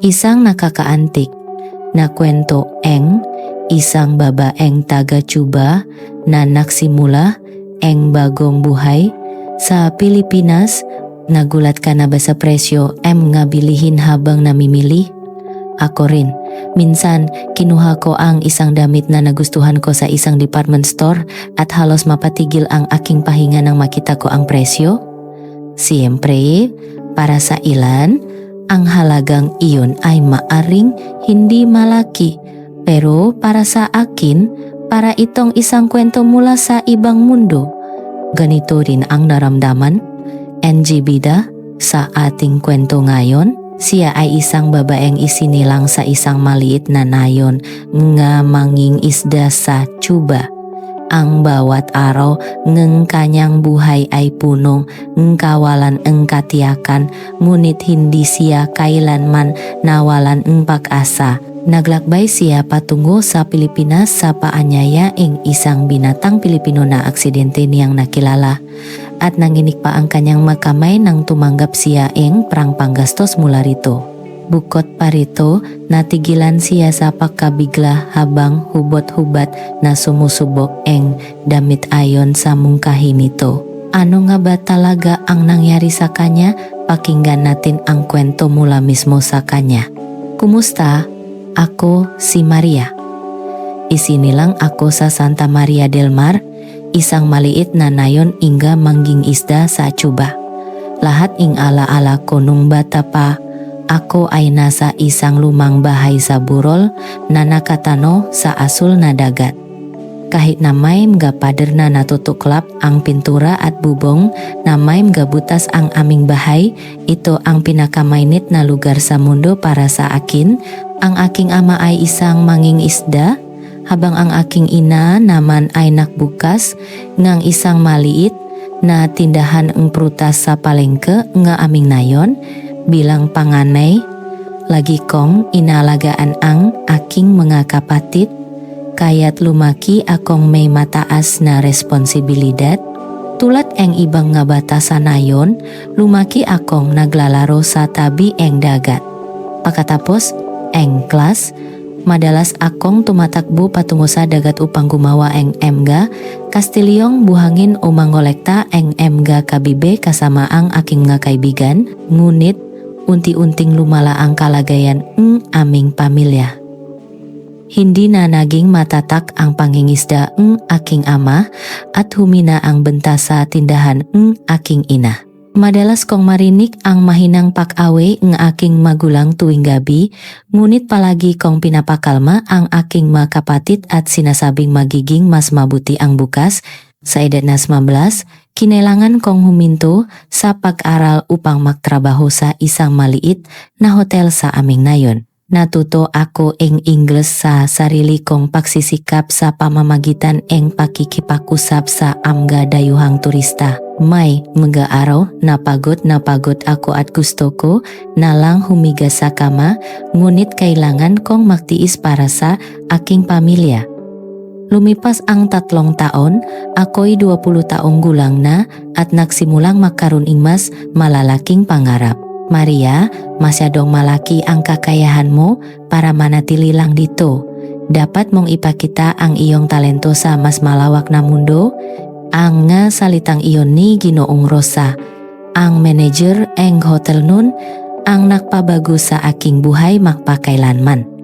Isang nakakaantik na kwento eng isang babaeng taga-Cuba na nagsimula eng bagong buhay sa Pilipinas. Nagulat ka na ba sa presyo nga bilihin habang namimili? Ako rin. Minsan, kinuha ko ang isang damit na nagustuhan ko sa isang department store at halos mapatigil ang aking pahinga nang makita ko ang presyo. Siyempre, para sa ilan, ang halagang iyon ay maaring hindi malaki. Pero para sa akin, para itong isang kwento mula sa ibang mundo. Ganito rin ang naramdaman. NG Bida, sa ating kwento ngayon, siya ay isang babaeng isinilang sa isang maliit na nayon nga manging isda sa Cuba. Ang bawat araw ng kanyang buhay ay punong ng kawalan ng katiyakan, ngunit hindi siya kailanman nawalan ng pag-asa. Naglakbay siya patungo sa Pilipinas sa paanyaya ng isang binatang Pilipino na aksidente niyang nakilala. At nanginig pa ang kanyang makamay nang tumanggap siya ng perang panggastos mula rito. Bukod pa rito, natigilan siya sa pagkabigla habang hubot-hubat na sumusubok ang damit ayon sa mungkahi nito. Ano nga ba talaga ang nangyari sa kanya? Pakinggan natin ang kwento mula mismo sa kanya. Kumusta? Ako si Maria. Isinilang ako sa Santa Maria del Mar, isang maliit na nayon ingga mangging isda sa Cuba. Lahat ing ala-ala ko nung bata pa. Ako ay nasa isang lumang bahay sa burol na nakatano sa asul na dagat. Kahit na may mga pader na natutuklap ang pintura at bubong na may mga butas ang aming bahay, ito ang pinakamainit na lugar sa mundo para sa akin. Ang aking ama ay isang manging isda, habang ang aking ina naman ay nakbukas ngang isang maliit na tindahan ng prutas sa palengke nga aming nayon. Bilang panganay, lagi kong inalagaan ang aking mga kapatid, kaya't lumaki akong may mataas na responsibilidad. Tulad ang ibang nga bata sa nayon, lumaki akong naglalaro sa tabi ang dagat. Pagkatapos ang klas, madalas akong tumatakbo patungo sa dagat upang gumawa ang emga, kastilyong buhangin o mangolekta ang emga kabibe kasama ang aking mga kaibigan, ngunit unti-unting lumala ang kalagayan ng aming pamilya. Hindi na naging matatak ang pangingisda ng aking ama at humina ang benta sa tindahan ng aking ina. Madalas kong marinig ang mahinang pag-away ng aking magulang tuwing gabi, ngunit palagi kong pinapakalma ang aking mga kapatid at sinasabing magiging mas mabuti ang bukas. Sa edad na 19, kinailangan kong huminto sa pag-aral upang magtrabaho sa isang maliit na hotel sa aming nayon. Natuto ako ang Ingles sa sarili kong pagsisikap sa pamamagitan ng pakikipakusap sa amga dayuhang turista. May mga araw na pagod ako at gusto ko na lang humiga sa kama, ngunit kailangan kong magtiis para sa aking pamilya. Lumipas ang 3 taon, ako'y 20 taong gulang na at nagsimulang magkaroon ng mas malalaking pangarap. Maria, masyadong malaki ang kakayahan mo para manatili lang dito. Dapat mong ipakita ang iyong talento sa mas malawak na mundo. Ang nga salitang iyon ni Ginoong Rosa, ang manager ng hotel nun, ang nagpabago sa aking buhay magpakailanman.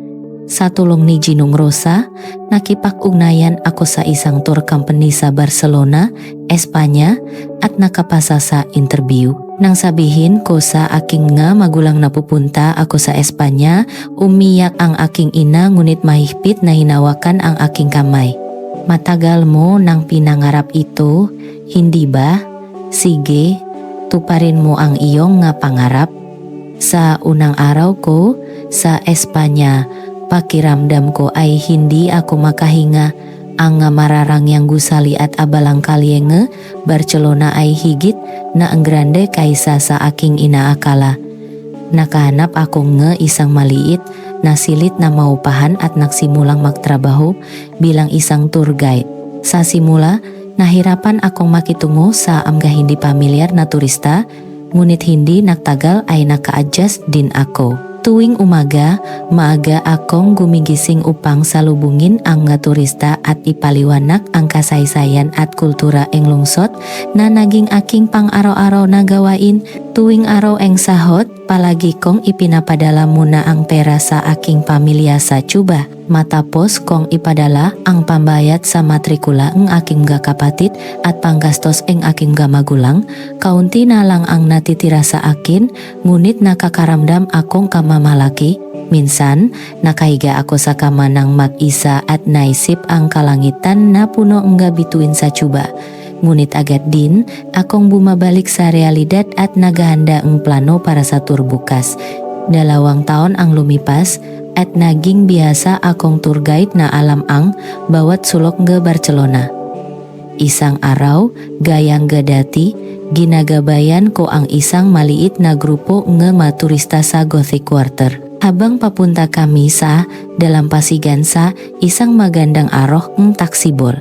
Sa tulong ni Ginong Rosa, nakipag-ugnayan ako sa isang tour company sa Barcelona, Espanya at nakapasa sa interview. Nang sabihin ko sa aking nga magulang na pupunta ako sa Espanya, umiyak ang aking ina ngunit mahigpit na hinawakan ang aking kamay. Matagal mo nang pinangarap ito, hindi ba? Sige, tuparin mo ang iyong nga pangarap. Sa unang araw ko sa Espanya, pakiramdam ko ay hindi ako makahinga. Ang mararangyang gusali at abalang kalyenge, Barcelona ay higit na ang grande kaysa sa aking inaakala. Nakahanap ako ng isang maliit na silit na maupahan at nagsimulang magtrabaho bilang isang tour guide. Sa simula, nahirapan akong makitungo sa amga hindi pamilyar na turista, ngunit hindi nagtagal ay naka-adjust din ako. Tuwing umaga, maaga akong gumigising upang salubungin ang nga turista at ipaliwanag ang kasaysayan at kultura eng lungsod na naging aking pang-araw-araw na gawain. Tuwing araw eng sahod, palagi kong ipinapadala muna ang pera sa aking pamilya sa Cuba. Matapos kong ipadala ang pambayad sa matrikula ng aking mga kapatid at panggastos eng aking mga magulang, kaunti na lang ang natitira sa akin, ngunit nakakaramdam akong kamamalaki. Minsan, nakahiga ako sa kama ng mag-isa at naisip ang kalangitan na puno nga bituin sa Cuba. Ngunit agad din, akong bumabalik sa realidad at naghahanda ang plano para sa tour bukas. 2 taon ang lumipas at naging biasa akong tour guide na alam ang bawat sulok nga Barcelona. Isang araw, gayang gadati, ginagabayan ko ang isang maliit na grupo nga maturista sa Gothic Quarter. Habang papunta kami sa dalampasigan sa isang magandang araw ng taksibol.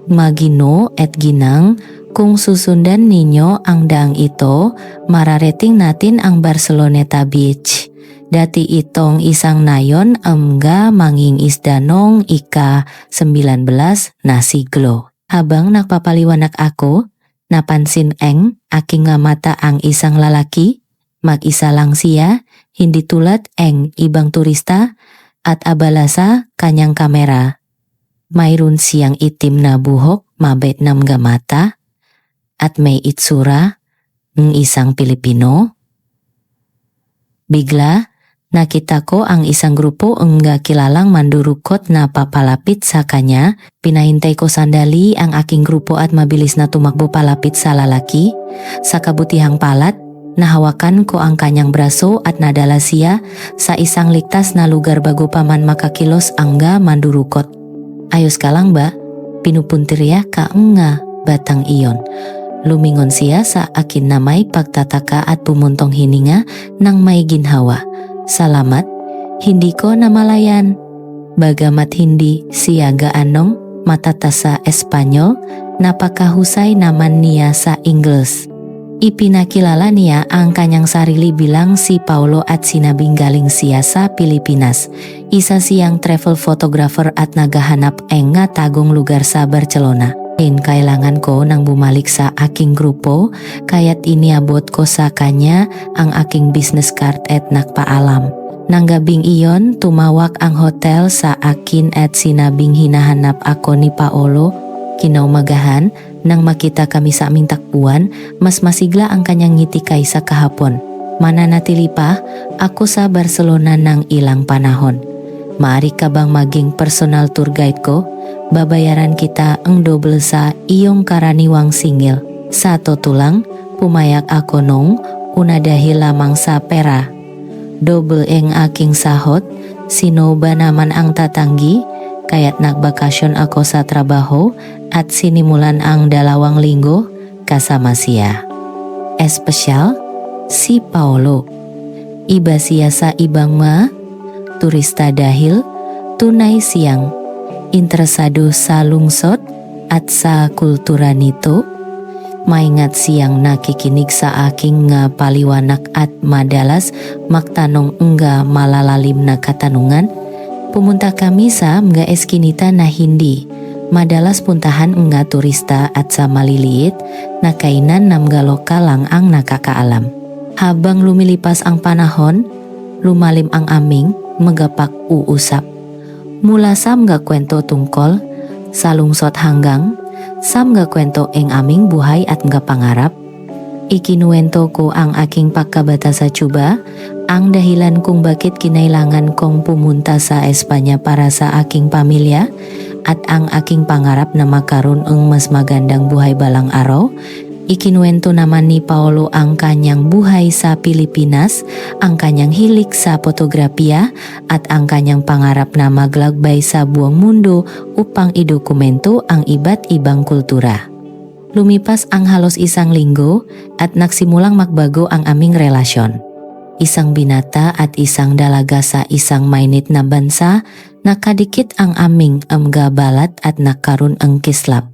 Magino at ginang, kung susundan ninyo ang daang ito, mararating natin ang Barceloneta Beach. Dati itong isang nayon nga manging isda nong ika-19 na siglo. Habang nagpapaliwanag ako, napansin eng aking nga mata ang isang lalaki. Mag-isa lang siya, hindi tulad eng ibang turista at abala sa kanyang kamera. Mayroon siyang itim na buhok, mabait na mga mata, at may itsura ng isang Pilipino. Bigla, nakita ko ang isang grupo ng kilalang mandurukot na papalapit sa kanya. Pinahintay ko sandali ang aking grupo at mabilis na tumakbo palapit sa lalaki. Sa kabutihang palad, nahawakan ko ang kanyang braso at nadala siya sa isang ligtas na lugar bago pa man makakilos ang mandurukot. Ayos ka lang ba? Pinupuntirya ka nga batang iyon. Lumingon siya sa akin na may pagtataka at pumuntong hininga ng may ginhawa. Salamat, hindi ko namalayan. Bagamat hindi siya gaanong matata sa Espanyol, napakahusay naman niya sa Ingles. Ipinakilala niya ang kanyang sarili bilang si Paulo at sinabing galing siya sa Pilipinas. Isa siyang travel photographer at naghahanap ng tagong lugar sa Barcelona. Kailangan ko nang bumalik sa aking grupo, kaya't iniabot ko sa kanya ang aking business card at nagpaalam. Nang gabing iyon, tumawag ang hotel sa akin at sinabing hinahanap ako ni Paolo. Kinaumagahan, nang makita kami sa aming takbuhan, mas masigla ang kanyang ngiti kaysa kahapon. Mananatili pa ako sa Barcelona ng ilang panahon. Maari ka bang maging personal tour guide ko? Babayaran kita ang doble sa iyong karaniwang singil. Sa totoo lang, pumayag ako nung una dahil lamang sa pera. Double ang aking sahod, sino ba naman ang tatanggi? Kaya't nagbakasyon ako sa trabaho at sinimulan ang 2 linggo kasama siya. Espesyal, si Paolo. Iba siya sa ibang mga turista dahil tunay siyang interesado sa lungsod at sa kultura nito. Maingat siyang nakikinig sa aking paliwanag at madalas magtanong nga malalalim na katanungan. Pumunta kami sa mga eskinita na hindi madalas puntahan nga turista at sa maliliit na kainan na mga lokal lang ang nakakaalam. Habang lumilipas ang panahon, lumalim ang aming magapag-uusap. Mula sa mga kwento tungkol sa lungsod hanggang sa mga kwento ang aming buhay at mga pangarap. Ikinuwento ko ang aking pagkabata sa Cuba, ang dahilan kung bakit kinailangan kong pumunta sa Espanya para sa aking pamilya, at ang aking pangarap na makaroon ng mas magandang buhay balang araw. Ikinuwento naman ni Paolo ang kanyang buhay sa Pilipinas, ang kanyang hilig sa fotografiya, at ang kanyang pangarap na maglagbay sa buong mundo upang idokumento ang iba't ibang kultura. Lumipas ang halos 1 linggo at nagsimulang magbago ang aming relasyon. Isang binata at isang dalaga sa isang mainit na bansa, nakadikit ang aming balat at nagkaroon ang kislap.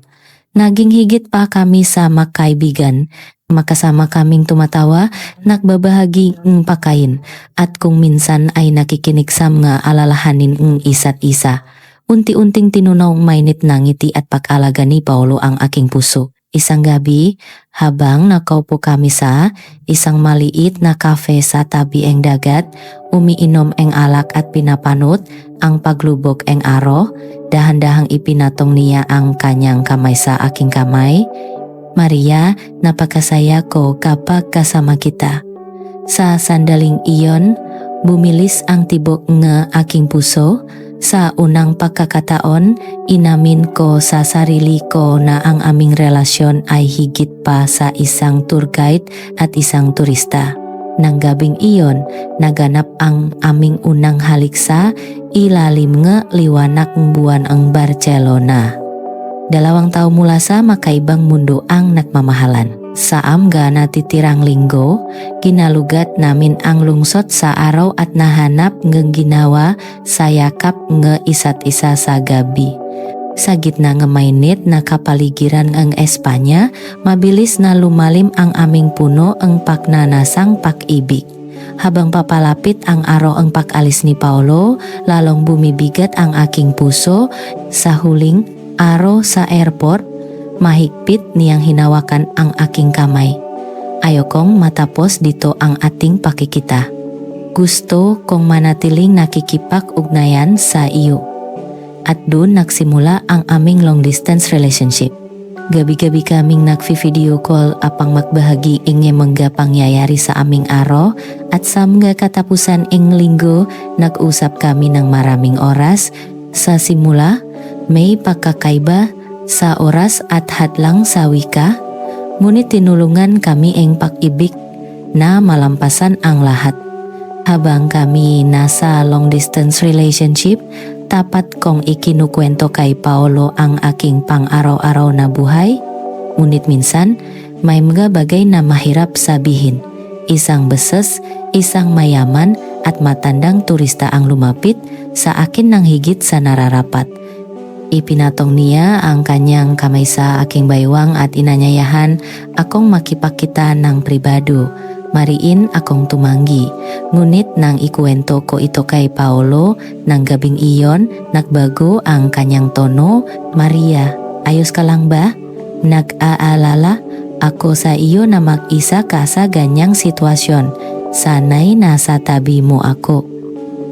Naging higit pa kami sa magkaibigan Maka sama kaming tumatawa, nagbabahagi ng pakain, at kung minsan ay nakikiniksam nga alalahanin ng isa't isa. Unti-unting tinunaw mainit na ngiti at pag-alaga ni Paulo ang aking puso. Isang gabi, habang nakaupo kami sa isang maliit na kafe sa tabi ng dagat, umiinom ang alak at pinapanot ang paglubog ng araw, dahan-dahang ipinatong niya ang kanyang kamay sa aking kamay. Maria, napakasaya ko kapag kasama kita. Sa sandaling iyon, bumilis ang tibok ng aking puso. Sa unang pagkakataon, inamin ko sa sarili ko na ang aming relasyon ay higit pa sa isang tour guide at isang turista. Nang gabing iyon, naganap ang aming unang halik sa ilalim ng liwanag ng buwan ang Barcelona. 2 taon mula sa makaibang mundo ang nagmamahalan. Sa amga na titirang linggo, ginalugat namin ang lungsod sa araw at nahanap ng ginawa sa yakap ng isa't isa sa gabi. Sa gitna ng mainit na kapaligiran ng Espanya, mabilis na lumalim ang aming puno ang pagnanasang pag-ibig. Habang papalapit ang araw ang pag-alis ni Paulo, lalong bumibigat ang aking puso. Sa huling araw sa airport, mahigpit niyang hinawakan ang aking kamay. Ayokong matapos dito ang ating pakikita. Gusto kong manatiling nakikipag-ugnayan sa iyo. At doon nagsimula ang aming long distance relationship. Gabi-gabi kaming nagfi-video call apang magbahagi ing mga pangyayari sa aming araw at sa mga katapusan ing linggo nag-usap kami ng maraming oras. Sa simula, may pagkakaiba sa oras at hadlang sa wika, ngunit tinulungan kami ang pag-ibig na malampasan ang lahat. Habang kami nasa long distance relationship, tapat kong ikinukwento kay Paulo ang aking pang-araw-araw na buhay. Ngunit minsan, may mga bagay na mahirap sabihin. Isang beses, isang mayaman at matandang turista ang lumapit sa akin ng higit sa nararapat. Ipinatong niya ang kanyang kamay sa aking baywang at inanyayahan akong makipakita ng pribado. Mariin akong tumanggi. Ngunit nang ikuwento ko ito kay Paulo, ng gabing iyon, nagbago ang kanyang tono. Maria, ayos ka lang ba? Nag-aalala ako sa iyo na mag-isa ka sa ganyang sitwasyon. Sana'y nasa tabi mo ako.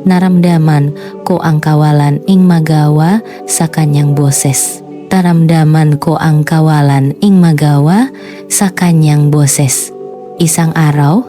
Naramdaman ko ang kawalan ing magawa sa kanyang boses. Taramdaman ko ang kawalan ing magawa sa kanyang boses. Isang araw,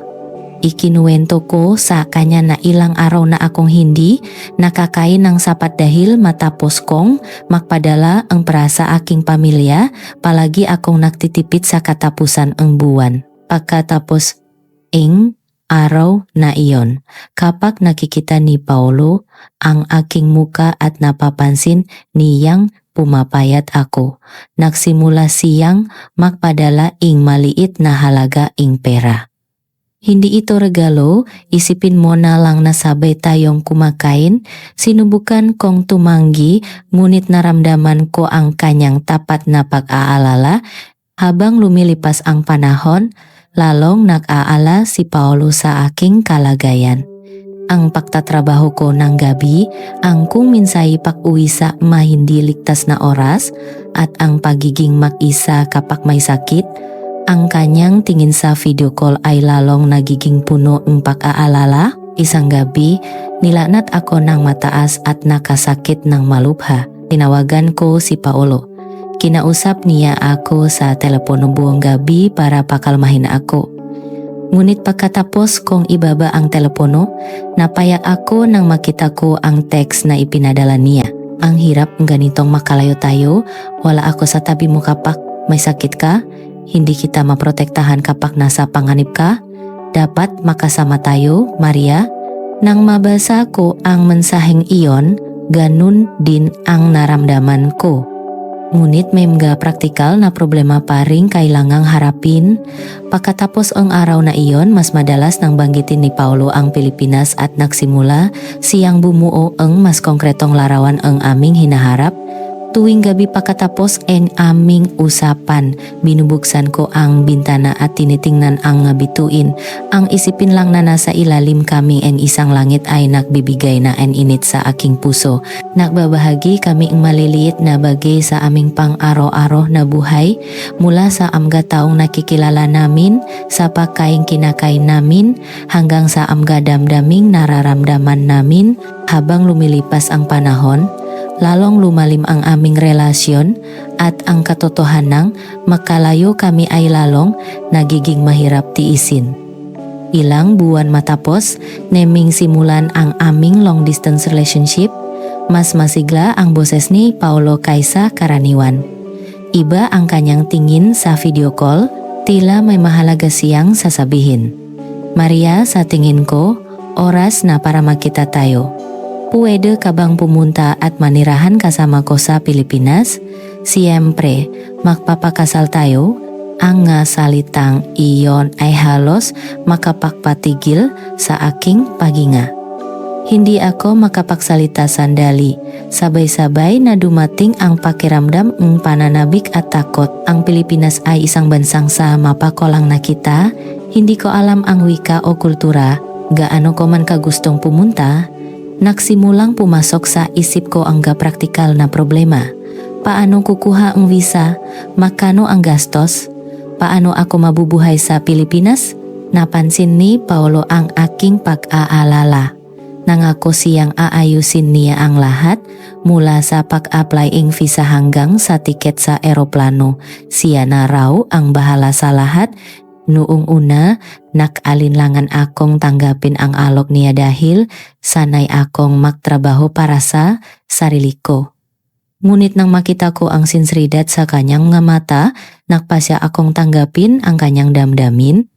ikinuwento ko sa kanya na ilang araw na akong hindi nakakain ng sapat dahil matapos kong magpadala ang para sa aking pamilya, palagi akong nagtitipid sa katapusan ang buwan. Pagkatapos ing araw na iyon, kapag nakikita ni Paulo ang aking muka at napapansin niyang pumapayat ako, nagsimula siyang magpadala ing maliit na halaga ing pera. Hindi ito regalo, isipin mo na lang na sabay tayong kumakain. Sinubukan kong tumanggi, ngunit naramdaman ko ang kanyang tapat na pag-aalala. Habang lumilipas ang panahon, lalong nag-aala si Paulo sa aking kalagayan. Ang pagtatrabaho ko ng gabi, ang kung minsay pag-uwi sa hindi ligtas na oras, at ang pagiging mag-isa kapag may sakit, ang kanyang tingin sa video call ay lalong nagiging puno ng pag-aalala. Isang gabi, nilanat ako ng mataas at nakasakit ng malubha. Tinawagan ko si Paulo. Kinausap niya ako sa telepono buong gabi para pakalmahin ako. Ngunit pagkatapos kong ibaba ang telepono, napayak ako nang makita ko ang text na ipinadala niya. Ang hirap ganitong makalayo tayo, wala ako sa tabi mo kapag may sakit ka, hindi kita maprotektahan kapag nasa panganib ka, dapat makasama tayo, Maria. Nang mabasa ko ang mensaheng iyon, ganun din ang naramdaman ko. Ngunit may mga praktikal na problema pa rin kailangang harapin. Pagkatapos ang araw na iyon, mas madalas nang banggitin ni Paulo ang Pilipinas at nagsimula siyang bumuo ang mas konkretong larawan ang aming hinaharap. Tuwing gabi pakatapos ang aming usapan, binubuksan ko ang bintana at tinitingnan ang bituin. Ang isipin lang na nasa ilalim kami ang isang langit ay nagbibigay na ang init sa aking puso. Nagbabahagi kami ang maliliit na bagay sa aming pang-araw-araw na buhay, mula sa amga taong nakikilala namin, sa pagkain kinakain namin, hanggang sa amga damdaming nararamdaman namin. Habang lumilipas ang panahon, lalong lumalim ang aming relasyon at ang katotohanang makalayo kami ay lalong nagiging mahirap tiisin. Ilang buwan matapos, neming simulan ang aming long distance relationship, mas masigla ang boses ni Paulo kaysa karaniwan. Iba ang kanyang tingin sa video call, tila may mahalaga siyang sasabihin. Maria, sa tingin ko, oras na para magkita tayo. Puwede ka bang pumunta at manirahan kasama ko sa Pilipinas? Siyempre, magpapakasal tayo. Ang salitang iyon ay halos makapagpatigil sa aking paghinga. Hindi ako makapagsalita sandali. Sabay-sabay na dumating ang pakiramdam ng pananabik at takot. Ang Pilipinas ay isang bansang sa mapa ko lang nakita. Hindi ko alam ang wika o kultura. Gaano ko man kagustong pumunta. Nagsimulang pumasok sa isip ko ang praktikal na problema. Paano kukuha ang visa? Magkano ang gastos? Paano ako mabubuhay sa Pilipinas? Napansin ni Paulo ang aking pag-aalala. Nangako siyang aayusin niya ang lahat, mula sa pag-apply ng visa hanggang sa tiket sa eroplano. Siya na raw ang bahala sa lahat. Noong una, nakalinlangan akong tanggapin ang alok niya dahil sanay akong magtrabaho para sa sarili ko. Ngunit nang makita ko ang sinseridad sa kanyang nga mata, nagpasya akong tanggapin ang kanyang damdamin.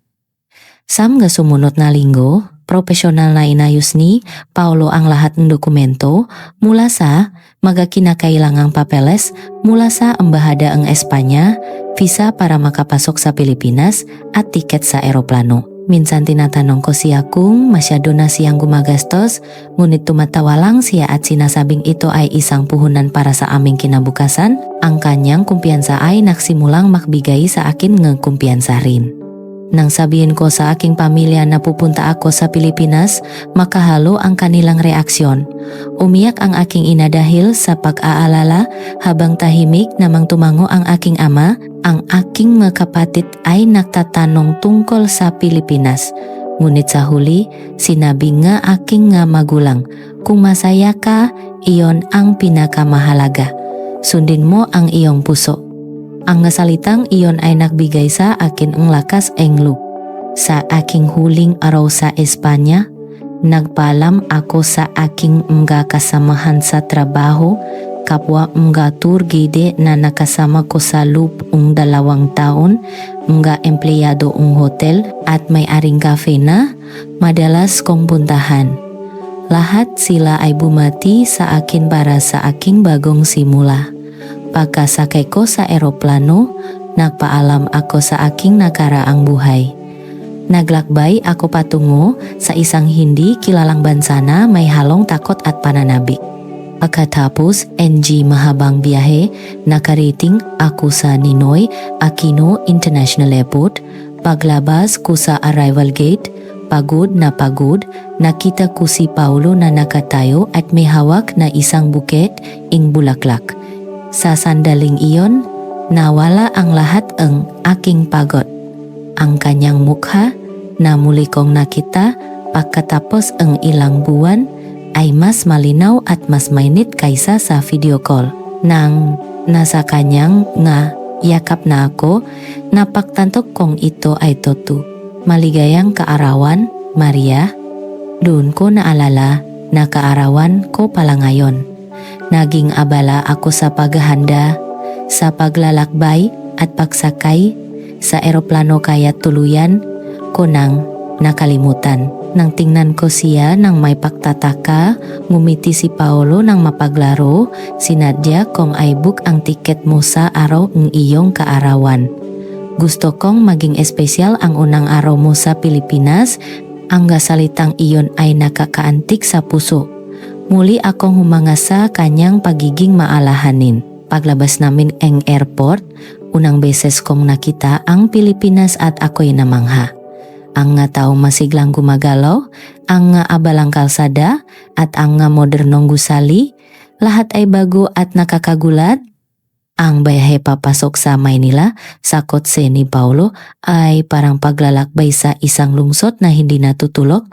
Sa mga sumunod na linggo, profesional na inayos ni Paulo ang lahat ng dokumento, mula sa mga kinakailangang papeles, mula sa embahada ng Espanya, visa para makapasok sa Pilipinas at tiket sa eroplano. Minsan tinatanong ko siya kung masyado na siyang gumagastos, ngunit tumatawa lang siya at sinasabing ito ay isang puhunan para sa aming kinabukasan. Ang kanyang kumpiyansa ay nagsimulang magbigay sa akin ng kumpiyansa rin. Nang sabihin ko sa aking pamilya na pupunta ako sa Pilipinas, makahalo ang kanilang reaksyon. Umiyak ang aking ina dahil sa pag-aalala, habang tahimik namang tumango ang aking ama. Ang aking mga kapatid ay nagtatanong tungkol sa Pilipinas. Ngunit sa huli, sinabi nga aking nga magulang, kung masaya ka, iyon ang pinakamahalaga. Sundin mo ang iyong puso. Ang salitang iyon ay nagbigay sa akin ang lakas ng loob. Sa aking huling araw sa Espanya, nagpaalam ako sa aking mga kasamahan sa trabaho, kapwa mga tour guide na nakasama ko sa loob ng 2 taon, mga empleyado ng hotel at may-aring cafe na madalas kong puntahan. Lahat sila ay bumati sa akin para sa aking bagong simula. Pagkasakay ko sa eroplano, nagpaalam ako sa aking nakaraang buhay. Naglakbay ako patungo sa isang hindi kilalang bansa na may halong takot at pananabik. Pagkatapos NG mahabang biyahe, nakarating ako sa Ninoy Aquino International Airport. Paglabas ko sa arrival gate, pagod, nakita ko si Paulo na nakatayo at may hawak na isang buket ng bulaklak. Sa sandaling iyon, nawala ang lahat ng aking pagod. Ang kanyang mukha na muli kong nakita pagkatapos ng ilang buwan ay mas malinaw at mas mainit kaysa sa video call. Nang nasa kanyang nga yakap na ako, napagtanto kong ito ay totoo. Maligayang kaarawan, Maria. Doon ko naalala na kaarawan ko pala ngayon. Naging abala ako sa paghahanda, sa paglalakbay at pagsakay sa eroplano, kaya tuluyan ko nang nakalimutan. Nang tingnan ko siya nang may pagtataka, ngumiti si Paulo nang mapaglaro. Sinadya kong i-book ang tiket mo sa araw ng iyong kaarawan. Gusto kong maging espesyal ang unang araw mo sa Pilipinas. Ang salitang iyon ay nakakaantig sa puso. Muli akong humanga sa kanyang pagiging maalahanin. paglabas namin eng airport, unang beses kong nakita ang Pilipinas at ako'y namangha. Ang nga tao masiglang gumagalaw, ang nga abalang kalsada, at ang nga modernong gusali, lahat ay bago at nakakagulat. Ang bayahe papasok sa Maynila sa kotse ni Paulo ay parang paglalakbay sa isang lungsod na hindi natutulog.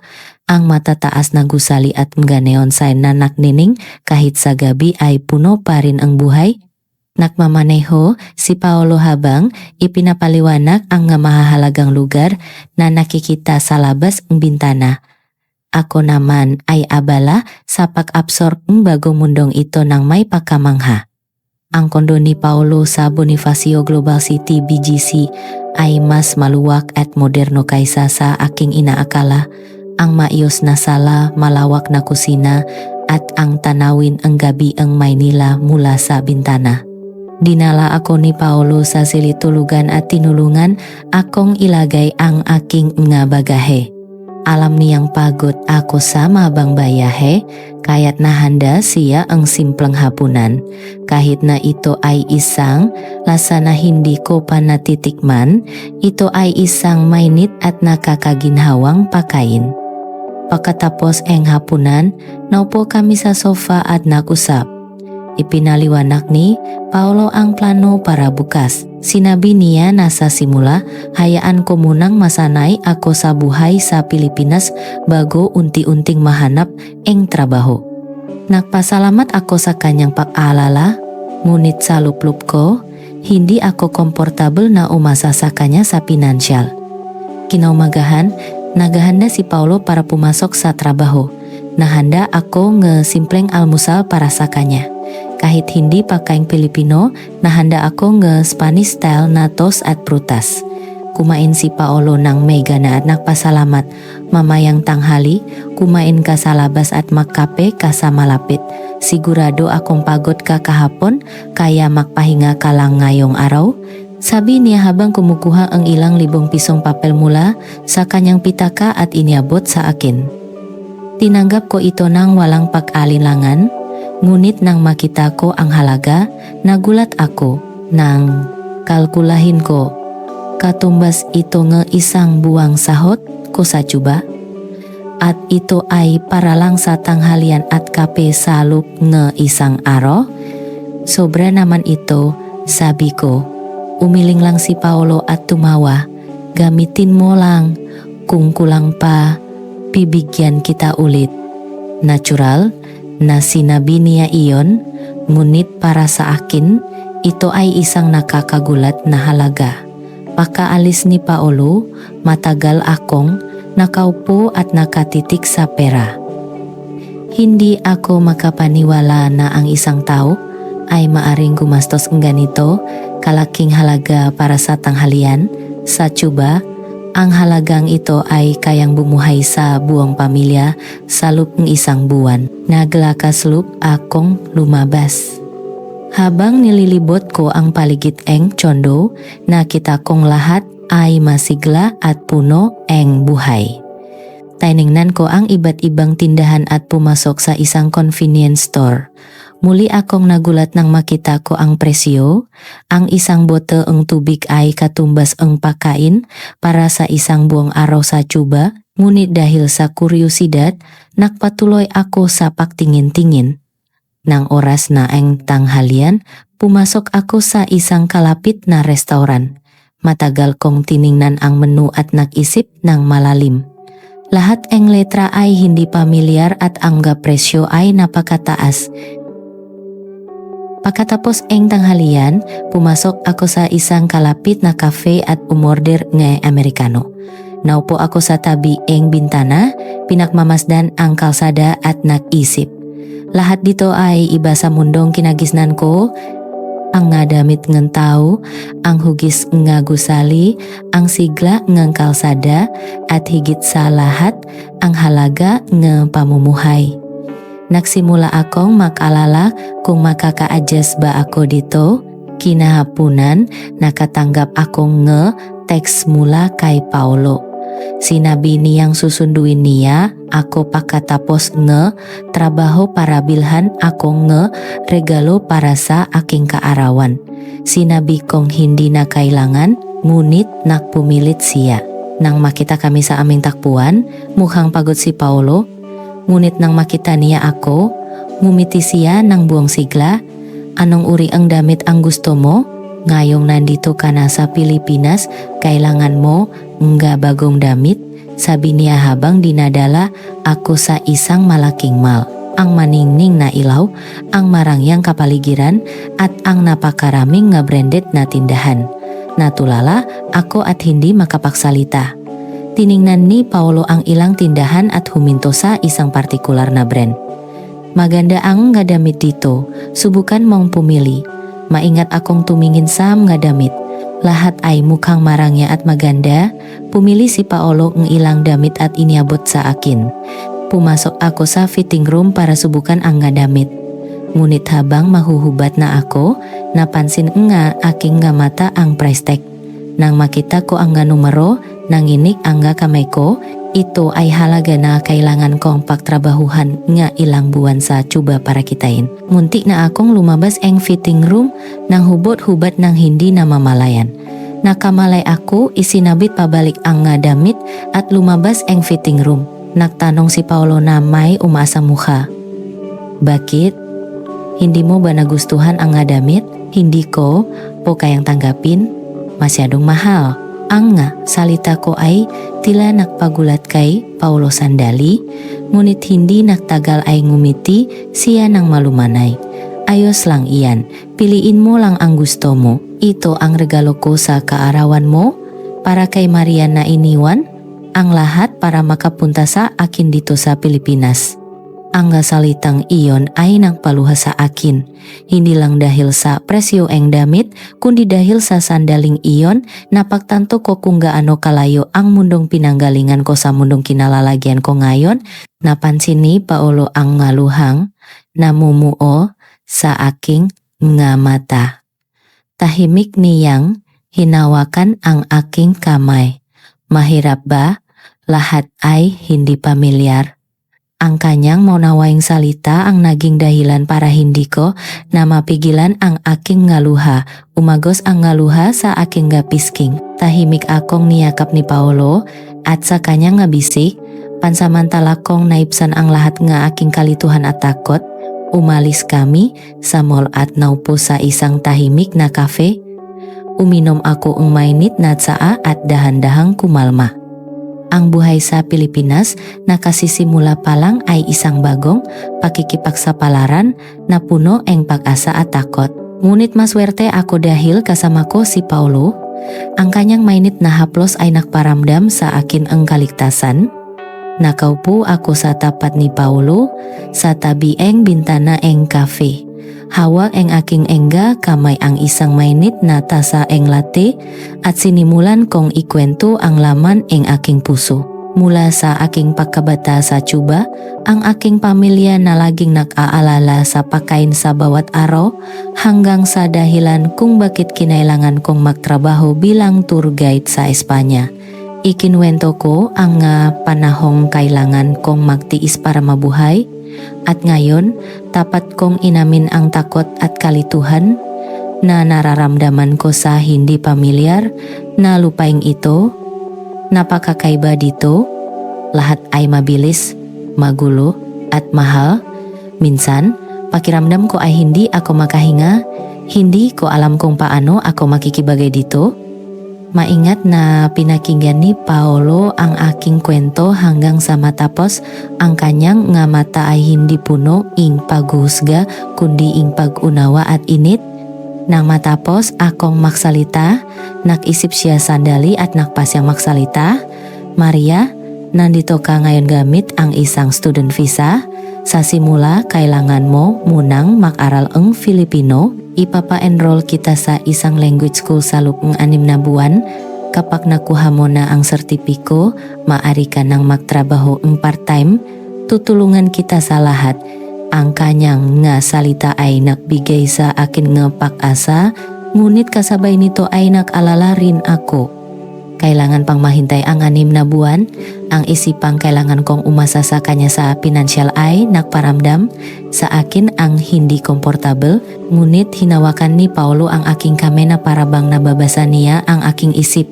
Ang matataas na gusali at mga neon sign na naknining kahit sa gabi ay puno pa rin ang buhay. Nagmamaneho si Paulo habang ipinapaliwanag ang mahahalagang lugar na nakikita sa labas ng bintana. Ako naman ay abala sa pag-absorb ng bagong mundong ito ng may pagkamangha. Ang kondo ni Paulo sa Bonifacio Global City BGC ay mas maluwak at moderno kaysa sa aking inaakala. Ang maayos na sala, malawak na kusina at ang tanawin ang gabi ang Maynila mula sa bintana. Dinala ako ni Paulo sa silid-tulugan at tinulungan akong ilagay ang aking nga bagahe. Alam niyang pagod ako sa mabang bayahe, kaya't nahanda siya ang simpleng hapunan. Kahit na ito ay isang lasa na hindi ko pa natitikman, ito ay isang mainit at nakakaginhawang pagkain. Pagkatapos ang hapunan, naupo kami sa sofa at nag-usap. Ipinaliwanag ni Paulo ang plano para bukas. Sinabi niya na sa simula, hayaan ko munang masanay ako sa buhay sa Pilipinas bago unti-unting mahanap ang trabaho. Nagpasalamat ako sa kanyang pag-aalala, ngunit sa loob-loob ko, hindi ako komportable na umasa sa kanya sa pinansyal. Kinaumagahan, naghahanda si Paulo para pumasok sa trabaho. Nahanda ako ng simpleng almusal para sa kanya. Kahit hindi pakaing Pilipino, nahanda ako ng Spanish style na toast at prutas. Kumain si Paulo ng may gana at nagpasalamat. Mamayang tanghali, kumain ka sa labas at magkape ka sa malapit. Sigurado akong pagod ka kahapon, kaya magpahinga ka lang ngayong araw. Sabi niya habang kumukuha ang ilang libong pisong papel mula sa kanyang pitaka at iniabot sa akin. Tinanggap ko ito ng walang pag-alinlangan, ngunit nang makita ko ang halaga, nagulat ako. Nang kalkulahin ko, katumbas ito ng isang buwang sahot ko sa Cuba. At ito ay para lang sa tanghalian at kape sa loob ng isang araw. Sobra naman ito, sabi ko. Umiling lang si Paulo at tumawa. Gamitin mo lang, kung kulang pa, bibigyan kita ulit. Natural na sinabi niya iyon, ngunit para sa akin, ito ay isang nakakagulat na halaga. Pagkaalis ni Paulo, matagal akong nakaupo at nakatitik sa pera. Hindi ako makapaniwala na ang isang tao ay maaring gumastos ng ganito kalaking halaga para sa tanghalian sa Cuba. Ang halagang ito ay kayang bumuhay sa buong pamilya sa loob ng isang buwan. Naglakas loob akong lumabas. Habang nililibot ko ang paligid eng Chondo, nakita kong lahat ay masigla at puno eng buhay. Tiningnan ko ang iba't ibang tindahan at pumasok sa isang convenience store. Muli akong nagulat nang makita ko ang presyo. Ang isang bote ng tubig ay katumbas ang pagkain para sa isang buong araw sa Cuba. Ngunit dahil sa kuryosidad, nagpatuloy ako sa pagtingin-tingin. Nang oras na ang tanghalian, pumasok ako sa isang kalapit na restauran. Matagal kong tiningnan ang menu at nag-isip ng malalim. Lahat ang letra ay hindi pamilyar at ang presyo ay napakataas. Pagkatapos ang tanghalian, pumasok ako sa isang kalapit na cafe at umorder ng Amerikano. Naupo ako sa tabi ang bintana, pinagmamasdan ang kalsada at nag-isip. Lahat dito ay iba sa mundong kinagisnan ko. Ang nga damit ng tao, ang hugis nga gusali, ang sigla ng kalsada, at higit sa lahat, ang halaga ng pamumuhay. Nagsimula akong mag-alala kung makaka-adjust ba ako dito. Kinahapunan, nakatanggap akong text mula kay Paulo. sinabi niyang susunduin niya ako pakatapos trabaho para bilhan ako regalo para sa aking kaarawan. Sinabi kong hindi na kailangan, ngunit nagpumilit siya. Nang makita kami sa aming takbuhan, mukhang pagod si Paolo, ngunit nang makita niya ako, ngumiti siya ng buong sigla. Anong uri ang damit ang gusto mo? Ngayong nandito ka na sa Pilipinas, kailangan mo nga bagong damit, sabi niya habang dinadala ako sa isang malaking mall. Ang maningning na ilaw, ang marangyang kapaligiran at ang napakaraming nga branded na tindahan. Natulala ako at hindi makapagsalita. Tiningnan ni Paolo ang ilang tindahan at huminto sa isang partikular na brand. Maganda ang nga damit dito, subukan mong pumili. Maingat akong tumingin sa mga damit. Lahat ay mukhang marangya at maganda. Pumili si Paolo ng ilang damit at iniabot sa akin. Pumasok ako sa fitting room para subukan ang nga damit. Ngunit habang mahuhubat na ako, napansin nga aking nga mata ang price tag. Nang makita ko ang nga numero, nanginig ang nga kamay ko, ito ay halaga na kailangan kong pagtrabahuhan nga ilang buwan sa tsuba para kitain. Muntik na akong lumabas ang fitting room nang hubot-hubat nang hindi na mamalayan. Nakamalay ako, isinabit pabalik ang nga damit at lumabas ang fitting room. Nagtanong si Paolo na may umaasang mukha. Bakit? Hindi mo ba nagustuhan ang nga damit? Hindi ko po kayang tanggapin. Masyadong mahal. Ang nga salita ko ay tila nagpagulat kay Paolo sandali, ngunit hindi nagtagal ay ngumiti siya ng malumanay. Ayos lang iyan, piliin mo lang ang gusto mo. Ito ang regalo ko sa kaarawan mo, para kay Maria na iniwan, ang lahat para makapunta sa akin dito sa Pilipinas. Ang salitang iyon ay nagpaluha sa akin, hindi lang dahil sa presyo ang damit, kundi dahil sa sandaling iyon, napagtanto ko kung gaano kalayo ang mundong pinanggalingan ko sa mundong kinalalagyan ko ngayon. Napansin ni Paolo ang ngaluhang namumuo sa aking nga mata. Tahimik niyang hinawakan ang aking kamay. Mahirap ba? Lahat ay hindi pamilyar. Ang kanyang maunawang salita ang naging dahilan para hindi ko na mapigilan ang aking ngaluha. Umagos ang ngaluha sa aking gapisking. Tahimik akong niyakap ni Paolo at sa kanyang ngabisik, pansamantala kong naipsan ang lahat nga aking kalituhan at takot. Umalis kami sa mall at naupo sa isang tahimik na kafe. Uminom ako ng mainit na tsaa at dahan-dahang kumalma. Ang buhay sa Pilipinas nakasisimula pa lang ay isang bagong pakikipagsapalaran na puno ng pag-asa at takot. Ngunit maswerte ako dahil kasama ko si Paolo. Ang kanyang mainit na haplos ay nagparamdam sa akin ang kaligtasan. Nakaupo ako sa tapat ni Paolo sa tabi ng bintana ng cafe. Hawak ang aking engga kamay ang isang mainit na tasa ng latte at sinimulan kong ikwento ang laman ng aking puso. Mula sa aking pagkabata sa Tsuba, ang aking pamilya na laging nag-aalala sa pagkain sa bawat araw hanggang sa dahilan kung bakit kinailangan kong magtrabaho bilang tour guide sa Espanya. Ikinwento ko ang panahong kailangan kong magtiis para mabuhay. At ngayon, tapat kong inamin ang takot at kalituhan na nararamdaman ko sa hindi pamilyar na lupaing ito. Napakakaiba dito, lahat ay mabilis, magulo at mahal. Minsan, pakiramdam ko ay hindi ako makahinga, hindi ko alam kung paano ako makikibagay dito. Maingat na pinakinggan ni Paolo ang aking kwento hanggang sa matapos. Ang kanyang nga mata ay hindi puno ing paghuhusga kundi ing pag-unawa at init. Nang matapos akong magsalita, nag-isip siya sandali at nagpasyang magsalita. Maria, nandito ka ngayon gamit ang isang student visa. Sa simula, kailangan mo munang mag-aral ang Filipino. Ipapa-enroll kita sa isang language school sa loob ng 6 na buwan. Kapag nakuha mo na ang sertipiko, maaari ka nang magtrabaho ng part-time. Tutulungan kita sa lahat. Ang kanyang nga salita ay nagbigay sa akin nga pag-asa, ngunit kasabay nito ay nag-alala rin ako. kailangan pang mahintay ang 6 na buwan, ang isipang kailangan kong umasa sa kanya sa financial ay nagparamdam sa akin ang hindi komportable, ngunit hinawakan ni Paulo ang aking kamay na parabang nababasa niya ang aking isip.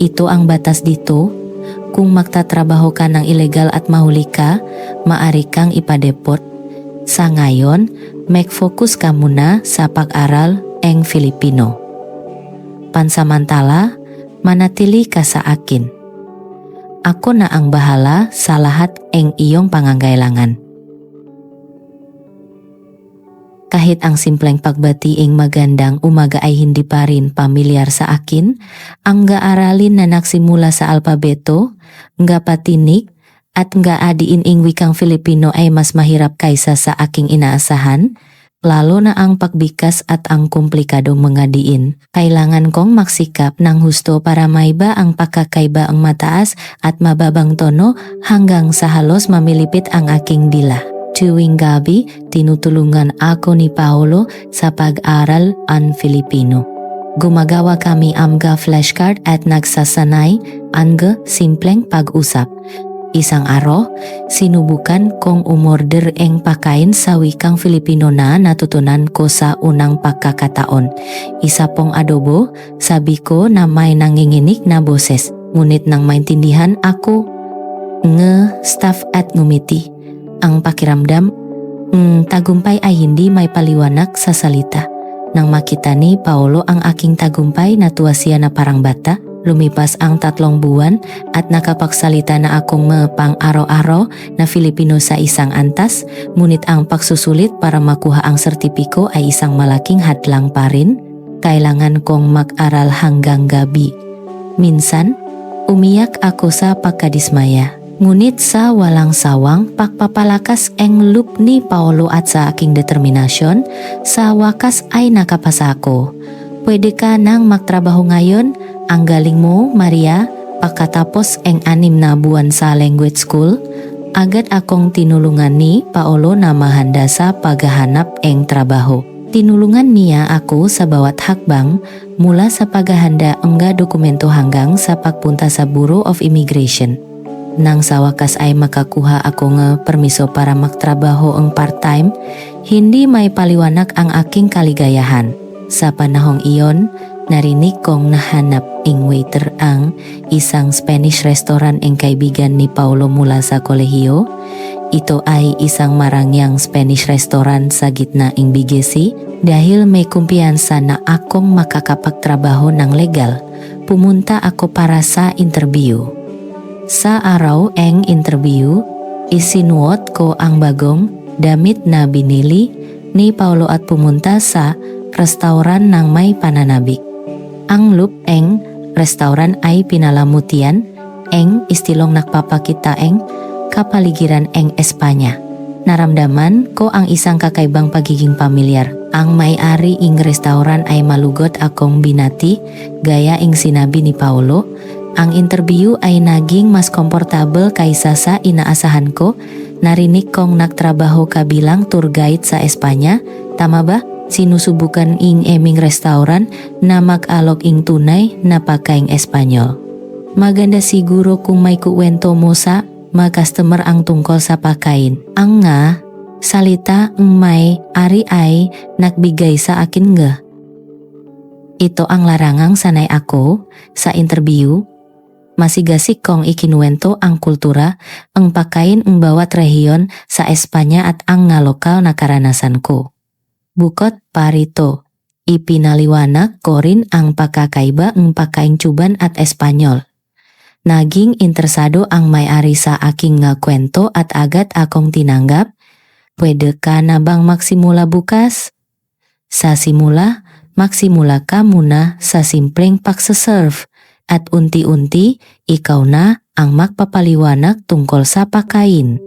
Ito ang batas dito. Kung magtatrabaho ka ng ilegal at mahuli ka, maari kang ipadeport. Sa ngayon, mag-focus ka muna sa pag-aral ng Filipino. Pansamantala, manatili ka sa akin. Ako na ang bahala sa lahat ng iyong pangangailangan. Kahit ang simpleng pagbatiing magandang umaga ay hindi pa rin pamilyar sa akin, ang gaaralin na nagsimula sa alpabeto, nga patinig, at nga adiin ing wikang Filipino ay mas mahirap kaysa sa aking inaasahan, lalo na ang pagbikas at ang komplikadong mga diin. Kailangan kong magsikap ng husto para maiba ang pagkakaiba ang mataas at mababang tono hanggang sa halos mamilipit ang aking dila. Tuwing gabi, tinutulungan ako ni Paulo sa pag-aral ang Filipino. Gumagawa kami amga flashcard at nagsasanay ang simpleng pag-usap. Isang araw, sinubukan kong umorder ng pagkain sa wikang Filipino na natutunan ko sa unang pagkakataon. Isa pong adobo, sabi ko na may nanginginig na boses. Ngunit nang maintindihan ako, staff at ngumiti. Ang pakiramdam, tagumpay ay hindi may paliwanag sa salita. Nang makita ni Paulo ang aking tagumpay, natuwa siya na parang bata. Lumipas ang 3 buwan at nakapagsalita na akong pang araw-araw na Filipino sa isang antas, ngunit ang pagsusulit para makuha ang sertipiko ay isang malaking hadlang pa rin. Kailangan kong mag-aral hanggang gabi. Minsan, umiyak ako sa pagkadismaya. Ngunit sa walang sawang pagpapalakas ang loob ni Paulo at sa aking determinasyon, sa wakas ay nakapasa ako. Pwede ka nang magtrabaho ngayon? Ang galing mo, Maria. Pagkatapos ang 6 na buwan sa language school, agad akong tinulungan ni Paulo na mahanda sa paghahanap ng trabaho. Tinulungan niya ako sa bawat hakbang mula sa paghahanda ng dokumento hanggang sa pagpunta sa Bureau of Immigration. Nang sa wakas ay makakuha ako ng permiso para magtrabaho ang part-time, hindi may paliwanag ang aking kaligayahan. Sa panahong iyon, narinig kong nahanap ng waiter ang isang Spanish restaurant ng kaibigan ni Paulo mula sa kolehiyo. Ito ay isang marangyang Spanish restaurant sa gitna ng BGC. Dahil may kumpiyansa na akong makakapagtrabaho ng legal, pumunta ako para sa interview. Sa araw ng interview, isinuot ko ang bagong damit na binili ni Paulo at pumunta sa restauran ng may pananabik. Ang loop ng restauran ay pinalamutian ng istilong nagpapakita ng kapaligiran ng Espanya. Naramdaman ko ang isang kakaibang pagiging pamilyar. Ang may-ari ng restauran ay malugot akong binati, gaya ng sinabi ni Paulo. Ang interview ay naging mas komportable kaysa sa inaasahan ko. Narinig kong nagtrabaho ka bilang tour guide sa Espanya. Tama ba? Sinusubukan ing eming restaurant na mag-alok ing tunay na pagkaing Espanyol. Maganda siguro kung may kuwento mo sa mga customer ang tungkol sa pagkain. Ang nga, salita ng may-ari ay nagbigay sa akin nga. Ito ang larangang sanay ako sa interview. Masigasig kong ikinuwento ang kultura, ang pagkain ng bawat rehiyon sa Espanya at ang nga lokal na karanasan ko. Bukod parito, ipinaliwanag ko rin ang pagkakaiba ng pagkain Cuban at Espanyol. Naging interesado ang may-ari sa aking nga kwento at agad akong tinanggap. Pwede ka na bang magsimula bukas? Sa simula, magsimula ka muna sa simpleng pagsaserve. At unti-unti, ikaw na ang magpapaliwanag tungkol sa pagkain.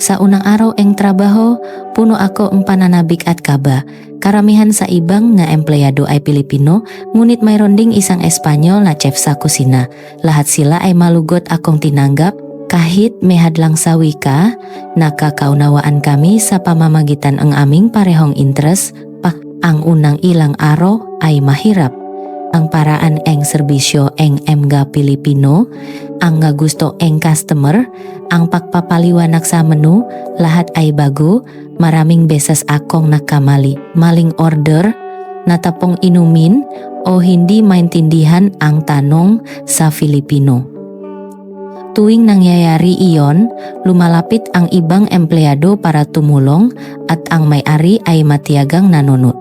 Sa unang araw ng trabaho, puno ako ng pananabik at kaba. Karamihan sa ibang nga empleyado ay Pilipino, ngunit mayroon ding isang Espanyol na chef sa kusina. Lahat sila ay malugot akong tinanggap. Kahit may hadlang sa wika, nakakaunawaan kami sa pamamagitan ng aming parehong interes. Ang unang ilang araw ay mahirap. ang paraan eng serbisyo eng emga Pilipino, ang nga gusto eng customer, ang pagpapaliwanag sa menu, lahat ay bago, maraming beses akong nakamali, maling order, natapong inumin, o hindi maintindihan ang tanong sa Filipino. Tuwing nangyayari iyon, lumalapit ang ibang empleyado para tumulong at ang may-ari ay matiyagang nanunot.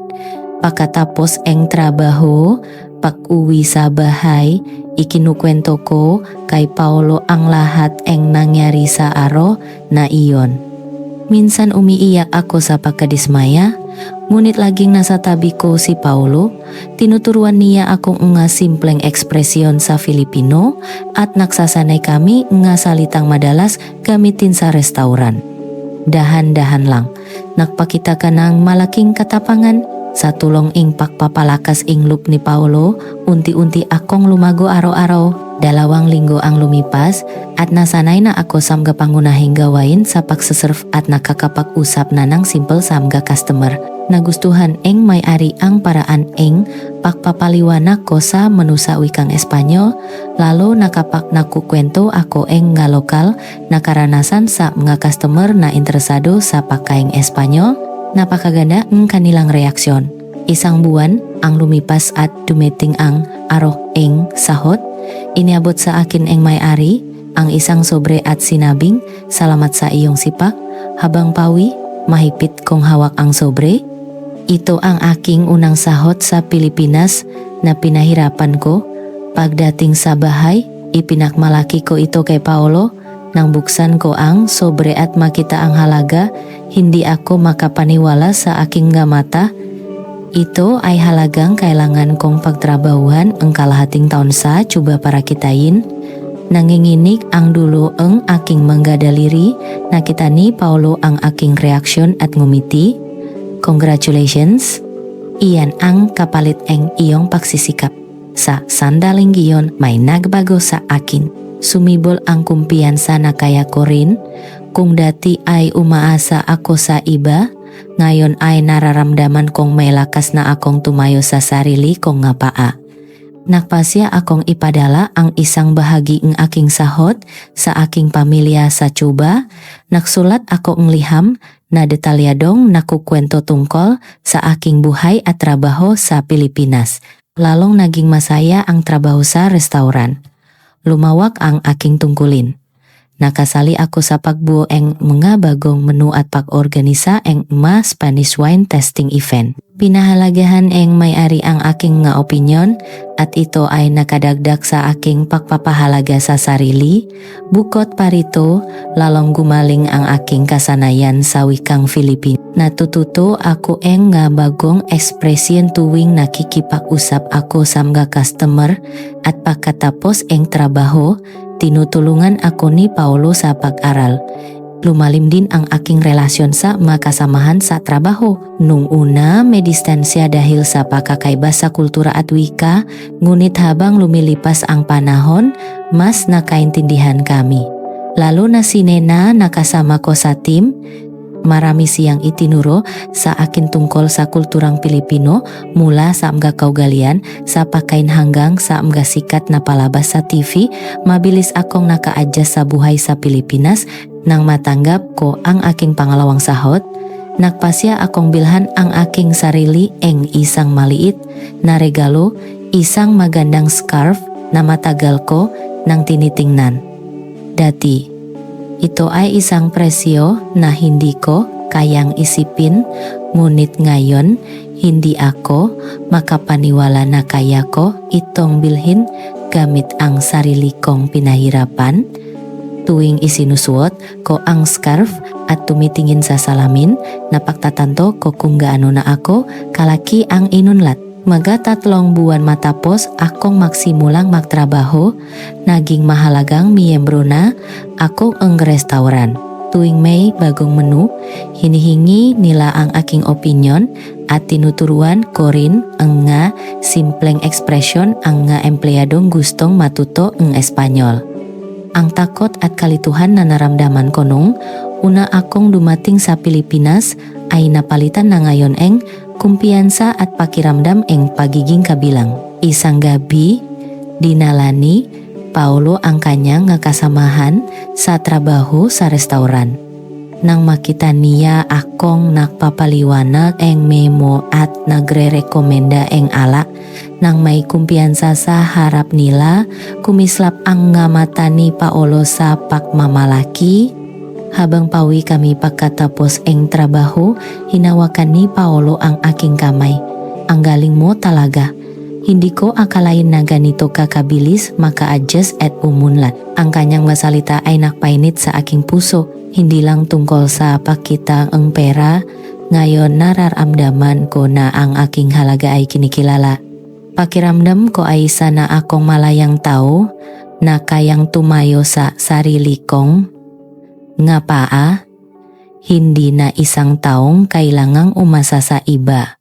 Pagkatapos eng trabaho, pag-uwi sa bahay, ikinukwento ko kay Paulo ang lahat eng nangyari sa araw na iyon. Minsan umiiyak ako sa pagkadismaya, ngunit laging nasa tabi ko si Paulo, tinuturuan niya akong nga simpleng ekspresyon sa Filipino at nagsasanay kami nga salitang madalas gamitin sa restauran. Dahan-dahan lang, nagpakita ka ng malaking katapangan. Sa tulong ing pagpapalakas ing look ni Paulo, unti-unti akong lumago araw-araw. 2 linggo ang lumipas at nasanay na ako sa mga pangunahing gawain sa pagsaserve at nakakapag-usap na ng simple sa mga customer. Nagustuhan ing may-ari ang paraan ing pagpapaliwanag ko sa menu sa wikang Espanyol, lalo nakapag nakukwento ako ing nga lokal na karanasan sa mga customer na interesado sa pagkaing Espanyol. Napakaganda ang kanilang reaksyon. 1 buwan ang lumipas at dumating ang araw ing sahot. Iniabot sa akin ang may-ari ang isang sobre at sinabing, "Salamat sa iyong sipak." Habang pawi, mahigpit kong hawak ang sobre. Ito ang aking unang sahot sa Pilipinas na pinahirapan ko. Pagdating sa bahay, ipinakmalaki ko ito kay Paulo. Nang buksan ko ang sobre at makita ang halaga, hindi ako makapaniwala sa aking mata. Ito ay halagang kailangan kong pagtrabahuhan ang kalahating taon sa coba para kitain. Nanginginig ang dulo ang aking manggadaliri, nakita ni Paulo ang aking reaksyon at ngumiti. Congratulations! Iyan ang kapalit eng iyong pagsisikap. Sa sandaling iyon may nagbago sa akin. Sumibol ang kumpiyansa na kaya ko rin. Kung dati ay umaasa ako sa iba, ngayon ay nararamdaman kong may lakas na akong tumayo sa sarili kong nga paa. Nagpasya akong ipadala ang isang bahagi ng aking sahot sa aking pamilya sa Cuba. Nagsulat ako ng liham na detalyadong nakukwento tungkol sa aking buhay at trabaho sa Pilipinas. Lalong naging masaya ang trabaho sa restauran. Lumawak ang aking tungkulin. Nakasali ako sa pagbuo eng mga bagong menu at pag-organisa eng mga Spanish wine tasting event. Pinahalagahan eng may-ari ang aking nga opinyon at ito ay nakadagdag sa aking pagpapahalaga sa sarili. Bukod pa rito, lalong gumaling ang aking kasanayan sa wikang Filipino. Natututo ako eng nga bagong ekspresyon tuwing nakikipag-usap ako sa mga customer at pagkatapos eng trabaho, tinutulungan ako ni Paulo sa pag-aral. Lumalim din ang aking relasyon sa mga kasamahan sa trabaho. Nung una, may distansya dahil sa pagkakaiba sa kultura at wika, ngunit habang lumilipas ang panahon, mas nakaintindihan kami. Lalo na si Nena na kasama ko sa team, marami siyang itinuro sa akin tungkol sa kulturang Pilipino mula sa mga kaugalian sa pagkain hanggang sa mga sikat na palabas sa TV. Mabilis akong naka-adjust sa buhay sa Pilipinas. Nang matanggap ko ang aking pangalawang sahot, nagpasya akong bilhan ang aking sarili eng isang maliit na regalo, isang magandang scarf na matagal ko nang tinitingnan. Dati, ito ay isang presyo na hindi ko kayang isipin, ngunit ngayon hindi ako makapaniwala na kaya ko itong bilhin gamit ang sarili kong pinahirapan. Tuwing isinusuot ko ang scarf at tumitingin sa salamin, napagtatanto ko kung gaano na ako kalaki ang inunlat. Mga 3 buwan matapos akong magsimulang magtrabaho, naging mahalagang miyembro na ako ang restauran. Tuwing may bagong menu, hinihingi nila ang aking opinyon at tinuturuan ko rin ang nga simpleng ekspresyon ang nga empleyadong gustong matuto ng Espanyol. Ang takot at kalituhan na naramdaman ko nung una akong dumating sa Pilipinas ay napalitan na ngayon eng kumpiyansa at pakiramdam eng pagiging kabilang. isang gabi dinalani Paulo ang kanyang ngakasamahan sa trabaho sa restauran. Nang makita niya akong nagpapaliwanag eng memo at nagre-rekomenda eng ala, nang may kumpiyansa sa harap nila, kumislap ang nga mata ni Paulo sa pagmamalaki. Habang pawi kami pagkatapos eng trabaho, hinawakan ni Paulo ang aking kamay. Ang galing mo talaga. Hindi ko akalain na ganito kakabilis maka-adjust at umunlad. Ang kanyang masalita ay nakpainit sa aking puso. Hindi lang tungkol sa pakita ang pera, ngayon nararamdaman ko na ang aking halaga ay kinikilala. Pakiramdam ko ay isa na akong malayang tao na kayang tumayo sa sarili kong nga paa, hindi na isang taong kailangang umasa sa iba.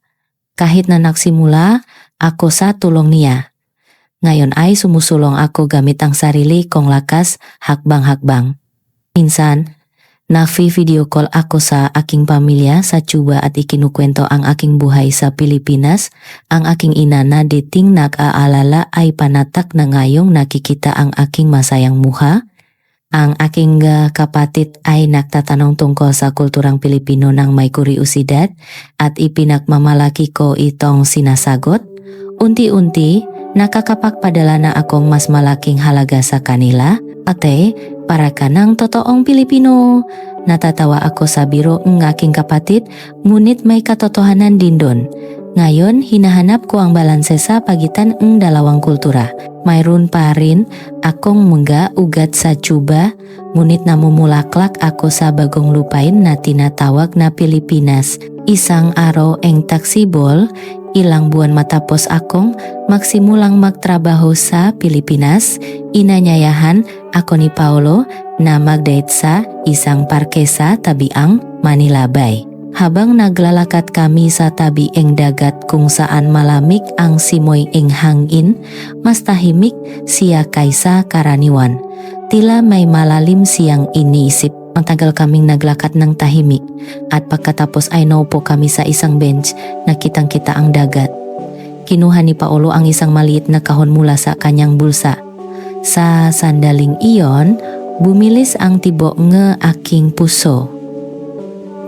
Kahit na nagsimula ako sa tulong niya, ngayon ay sumusulong ako gamit ang sarili kong lakas hakbang-hakbang. Minsan, nag-video call ako sa aking pamilya sa Cuba at ikinukwento ang aking buhay sa Pilipinas. Ang aking ina na dating nag-aalala ay panatak na ngayong nakikita ang aking masayang mukha. Ang aking kapatid ay nagtatanong tungkol sa kulturang Pilipino ng may kuriusidad at ipinagmamalaki ko itong sinasagot. Unti-unti, nakakapagpadala na akong mas malaking halaga sa kanila. Ate, para ka ng totoong Pilipino. Natatawa ako sa biro ng aking kapatid, ngunit may katotohanan din doon. Ngayon, hinahanap ko ang balanse sa pagitan ng dalawang kultura. Mayroon pa rin akong ugat sa Cuba, ngunit namumulaklak ako sa bagong lupain na tinatawag na Pilipinas. Isang araw eng taksibol, ilang buwan matapos akong magsimulang magtrabaho sa Pilipinas, inanyayahan ako ni Paulo na mag-date sa isang parke sa tabiang Manila Bay. Habang naglalakad kami sa tabi eng dagat kung saan malamig ang simoy eng hangin, mas tahimik siya kaysa karaniwan. Tila may malalim siyang iniisip. Matagal kaming naglakad ng tahimik at pagkatapos ay naupo kami sa isang bench na kitang-kita ang dagat. Kinuha ni Paulo ang isang maliit na kahon mula sa kanyang bulsa. Sa sandaling iyon, bumilis ang tibok ng aking puso.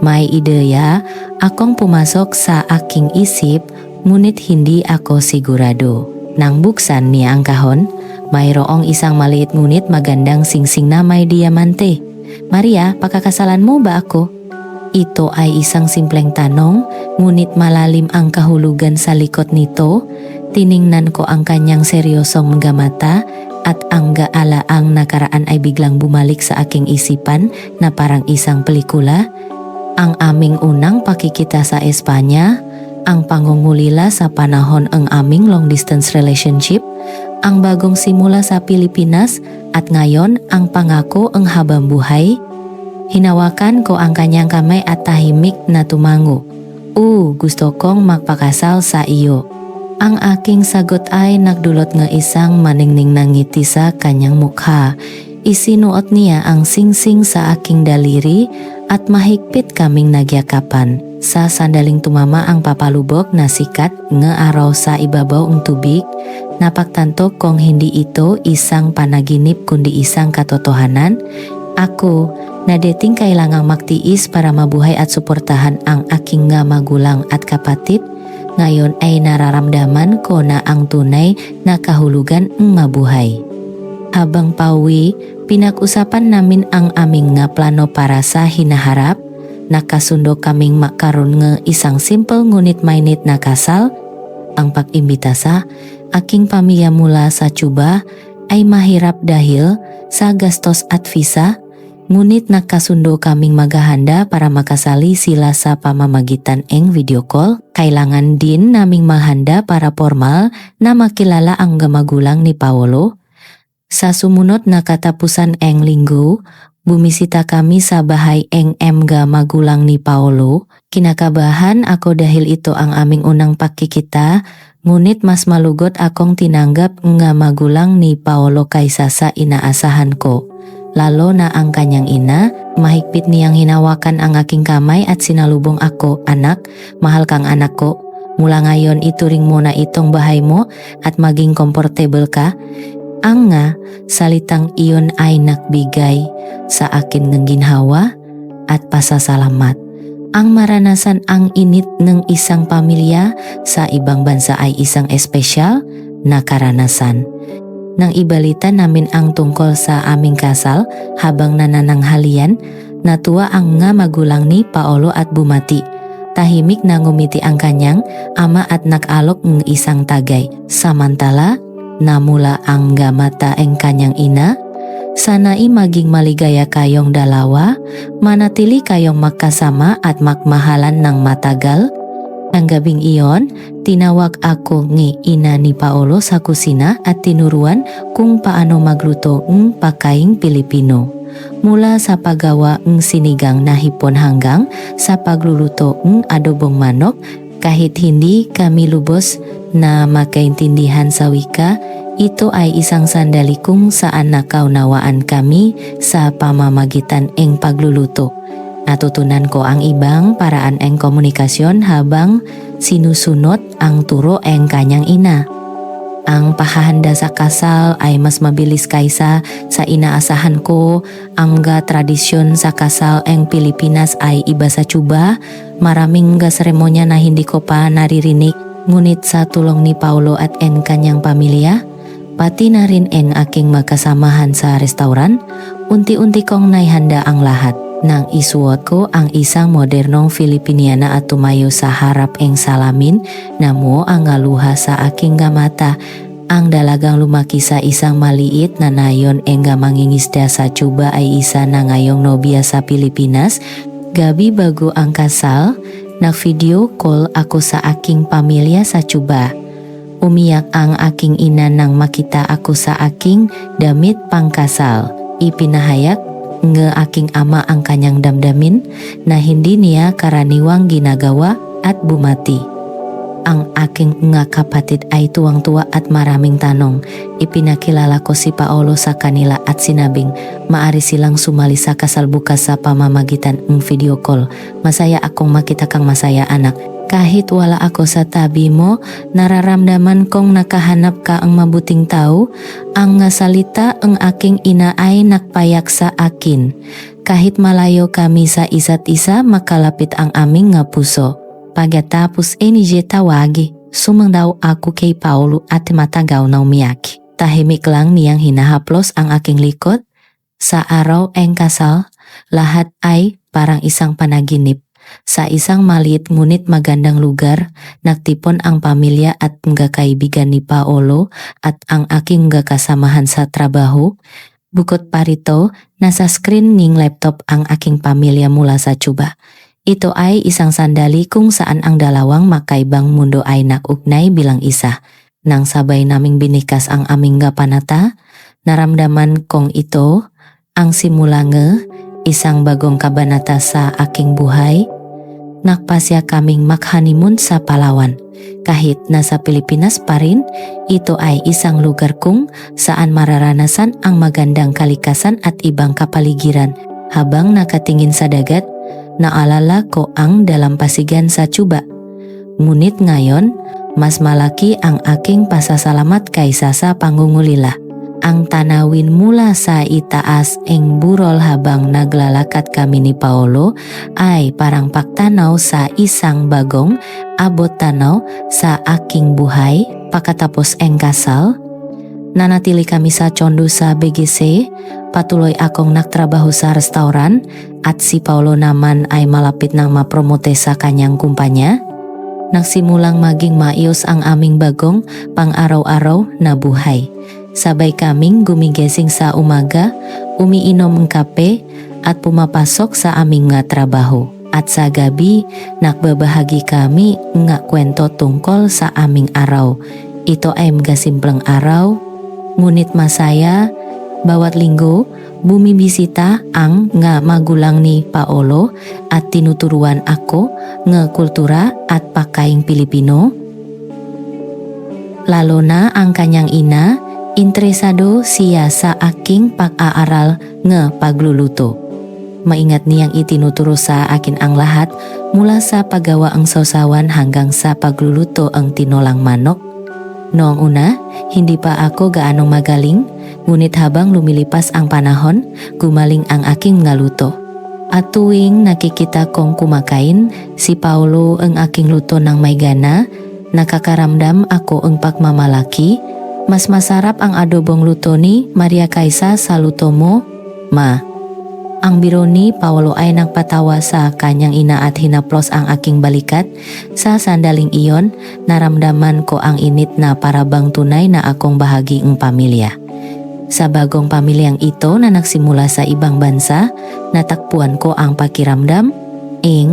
May ideya akong pumasok sa aking isip, ngunit hindi ako sigurado. Nang buksan niya ang kahon, mayroong isang maliit ngunit magandang singsing na may diamante. Maria, pakakasalan mo ba ako? Ito ay isang simpleng tanong, ngunit malalim ang kahulugan sa likod nito. Tiningnan ko ang kanyang seryosong mga mata at ang gaalaang nakaraan ay biglang bumalik sa aking isipan na parang isang pelikula. Ang aming unang pakikita sa Espanya, ang pangungulila sa panahon ng aming long distance relationship, ang bagong simula sa Pilipinas at ngayon ang pangako ang habang buhay. Hinawakan ko ang kanyang kamay at tahimik na tumango. Gusto kong magpakasal sa iyo. Ang aking sagot ay nagdulot ng isang maningning na ngiti sa kanyang mukha. Isinuot niya ang singsing sa aking daliri at mahigpit kaming nagyakapan. Sa sandaling tumama ang papalubok na sikat ng araw sa ibabaw ng tubig, napagtanto kong hindi ito isang panaginip kundi isang katotohanan. Ako, na dating kailangang magtiis para mabuhay at suportahan ang aking nga magulang at kapatid, ngayon ay nararamdaman ko na ang tunay na kahulugan ng mabuhay. Habang pauwi, pinag-usapan namin ang aming nga plano para sa hinaharap. Nakasundo kaming makaroon ng isang simple ngunit mainit na kasal. Ang pag-imbita sa aking pamilya mula sa Cuba ay mahirap dahil sa gastos at visa, ngunit nakasundo kaming maghahanda para makasali sila sa pamamagitan ng video call. Kailangan din naming maghanda para formal na makilala ang magulang ni Paulo. Sa sumunod na katapusan eng linggo, bumisita kami sa bahay eng mga magulang ni Paulo. Kinakabahan ako dahil ito ang aming unang pagkikita, ngunit mas malugot akong tinanggap nga magulang ni Paulo kaysa sa inaasahan ko. Lalo na ang kanyang ina, mahigpit niyang hinawakan ang aking kamay at sinalubong ako, "Anak, mahal kang anak ko." Mula ngayon ituring mo na itong bahay mo at maging comfortable ka. Ang nga, salitang iyon ay nagbigay sa akin ng ginhawa at pasasalamat. Ang maranasan ang init ng isang pamilya sa ibang bansa ay isang espesyal na karanasan. Nang ibalita namin ang tungkol sa aming kasal habang nanananghalian, natuwa ang nga magulang ni Paolo at bumati. Tahimik na ngumiti ang kanyang ama at nakalok ng isang tagay. Samantala, namula ang mata ang kanyang ina. Sana'y maging maligaya kayong dalawa, manatili kayong magkasama at magmahalan ng matagal. Ang gabing iyon, tinawag ako ng ina ni Paolo sa kusina at tinuruan kung paano magluto ng pagkaing Pilipino. Mula sa paggawa ng sinigang na hipon hanggang sa pagluluto ng adobong manok, kahit hindi kami lubos na makaintindihan sa wika, ito ay isang sandali kung saan nakaunawaan kami sa pamamagitan ng pagluluto. Natutunan ko ang ibang paraan ng komunikasyon habang sinusunod ang turo ng kanyang ina. Ang pahahanda sa kasal ay mas mabilis kaysa sa inaasahan ko. Ang tradisyon sa kasal ng Pilipinas ay iba sa Cuba. Maraming seremonya na hindi ko pa naririnig. Ngunit sa tulong ni Paolo at ang kanyang pamilya, pati na rin ang aking magkasamahan sa restauran, unti-unti kong naihanda ang lahat. Nang isuot ko ang isang modernong Filipiniana at tumayo sa harap ng salamin, namo ang luha sa aking mata. Ang dalagang lumaki sa isang maliit na nayon ang mangingisda sa Cuba ay isa na ngayong nobya sa Pilipinas. Gabi bago ang kasal, nag-video call ako sa aking pamilya sa Cuba. Umiyak ang aking ina nang makita ako sa aking damit pangkasal. Ipinahayag ng aking ama ang kanyang damdamin na hindi niya karaniwang ginagawa at bumati. Ang aking nga kapatid ay tuwang-tuwa at maraming tanong. Ipinakilala ko si Paolo sa kanila at sinabing maari silang sumali sa kasal bukas sa pamamagitan ng video call. Masaya akong makita kang masaya, anak. Kahit wala ako sa tabi mo, nararamdaman kong nakahanap ka ang mabuting tao. Ang nga salita ang aking ina ay nakpayak sa akin. Kahit malayo kami sa isa't isa, makalapit ang aming nga puso. Pagkatapos tawagi, sumangdaw ako kay Paolo at matagaw na umiyak. Tahimik lang niyang hinahaplos ang aking likod. Sa araw ng kasal, lahat ay parang isang panaginip. Sa isang maliit ngunit magandang lugar, nagtipon ang pamilya at mga kaibigan ni Paolo at ang aking mga kasamahan sa trabaho. Bukod pa rito, nasa screen ng laptop ang aking pamilya mula sa Cuba. Ito ay isang sandali kung saan ang dalawang makaibang mundo ay nakugnay bilang isa. Nang sabay naming binikas ang aming panata, naramdaman kong ito ang simula ng isang bagong kabanata sa aking buhay. Nagpasya kaming mag-honeymoon sa Palawan. Kahit nasa Pilipinas pa rin, ito ay isang lugar kung saan mararanasan ang magandang kalikasan at ibang kapaligiran. Habang nakatingin sa dagat, naalala ko ang dalampasigan sa Cuba. Ngunit ngayon, mas malaki ang aking pasasalamat kaysa sa pangungulila. Ang tanawin mula sa itaas ng burol habang naglalakad kami ni Paolo ay parang pagtanaw sa isang bagong abot tanaw sa aking buhay. Pagkatapos ng kasal, nanatili kami sa Condo sa BGC. Patuloy akong nagtrabaho sa restauran at si Paolo naman ay malapit nang mapromote sa kanyang kumpanya. Nagsimulang maging maayos ang aming bagong pang-araw-araw na buhay. Sabay kaming gumigising sa umaga, umiinom ng kape at pumapasok sa aming nga trabaho. At sa gabi, nagbabahagi kami nga kwento tungkol sa aming araw. Ito ay mga simpleng araw, ngunit masaya. Bawat linggo, bumibisita ang nga magulang ni Paolo at tinuturuan ako nga kultura at pagkaing Pilipino. Lalo na ang kanyang ina, interesado siya sa aking pag-aaral nga pagluluto. maingat ni yang itinuturo sa akin ang lahat mula sa paggawa ang sausawan hanggang sa pagluluto ang tinolang manok. Noong una, hindi pa ako gaanong magaling, ngunit habang lumilipas ang panahon, gumaling ang aking ngaluto. At tuwing nakikita kong kumakain, si Paulo ang aking luto ng may gana, nakakaramdam ako ang pagmamalaki. Mas masarap ang adobong luto ni Maria kaysa sa luto mo, Ma. Ang biro ni Paulo ay nagpatawa sa kanyang ina at hinaplos ang aking balikat. Sa sandaling iyon, naramdaman ko ang init na parabang tunay na akong bahagi ng pamilya. Sa bagong pamilyang ito na nagsimula sa ibang bansa, natakpuan ko ang pakiramdam,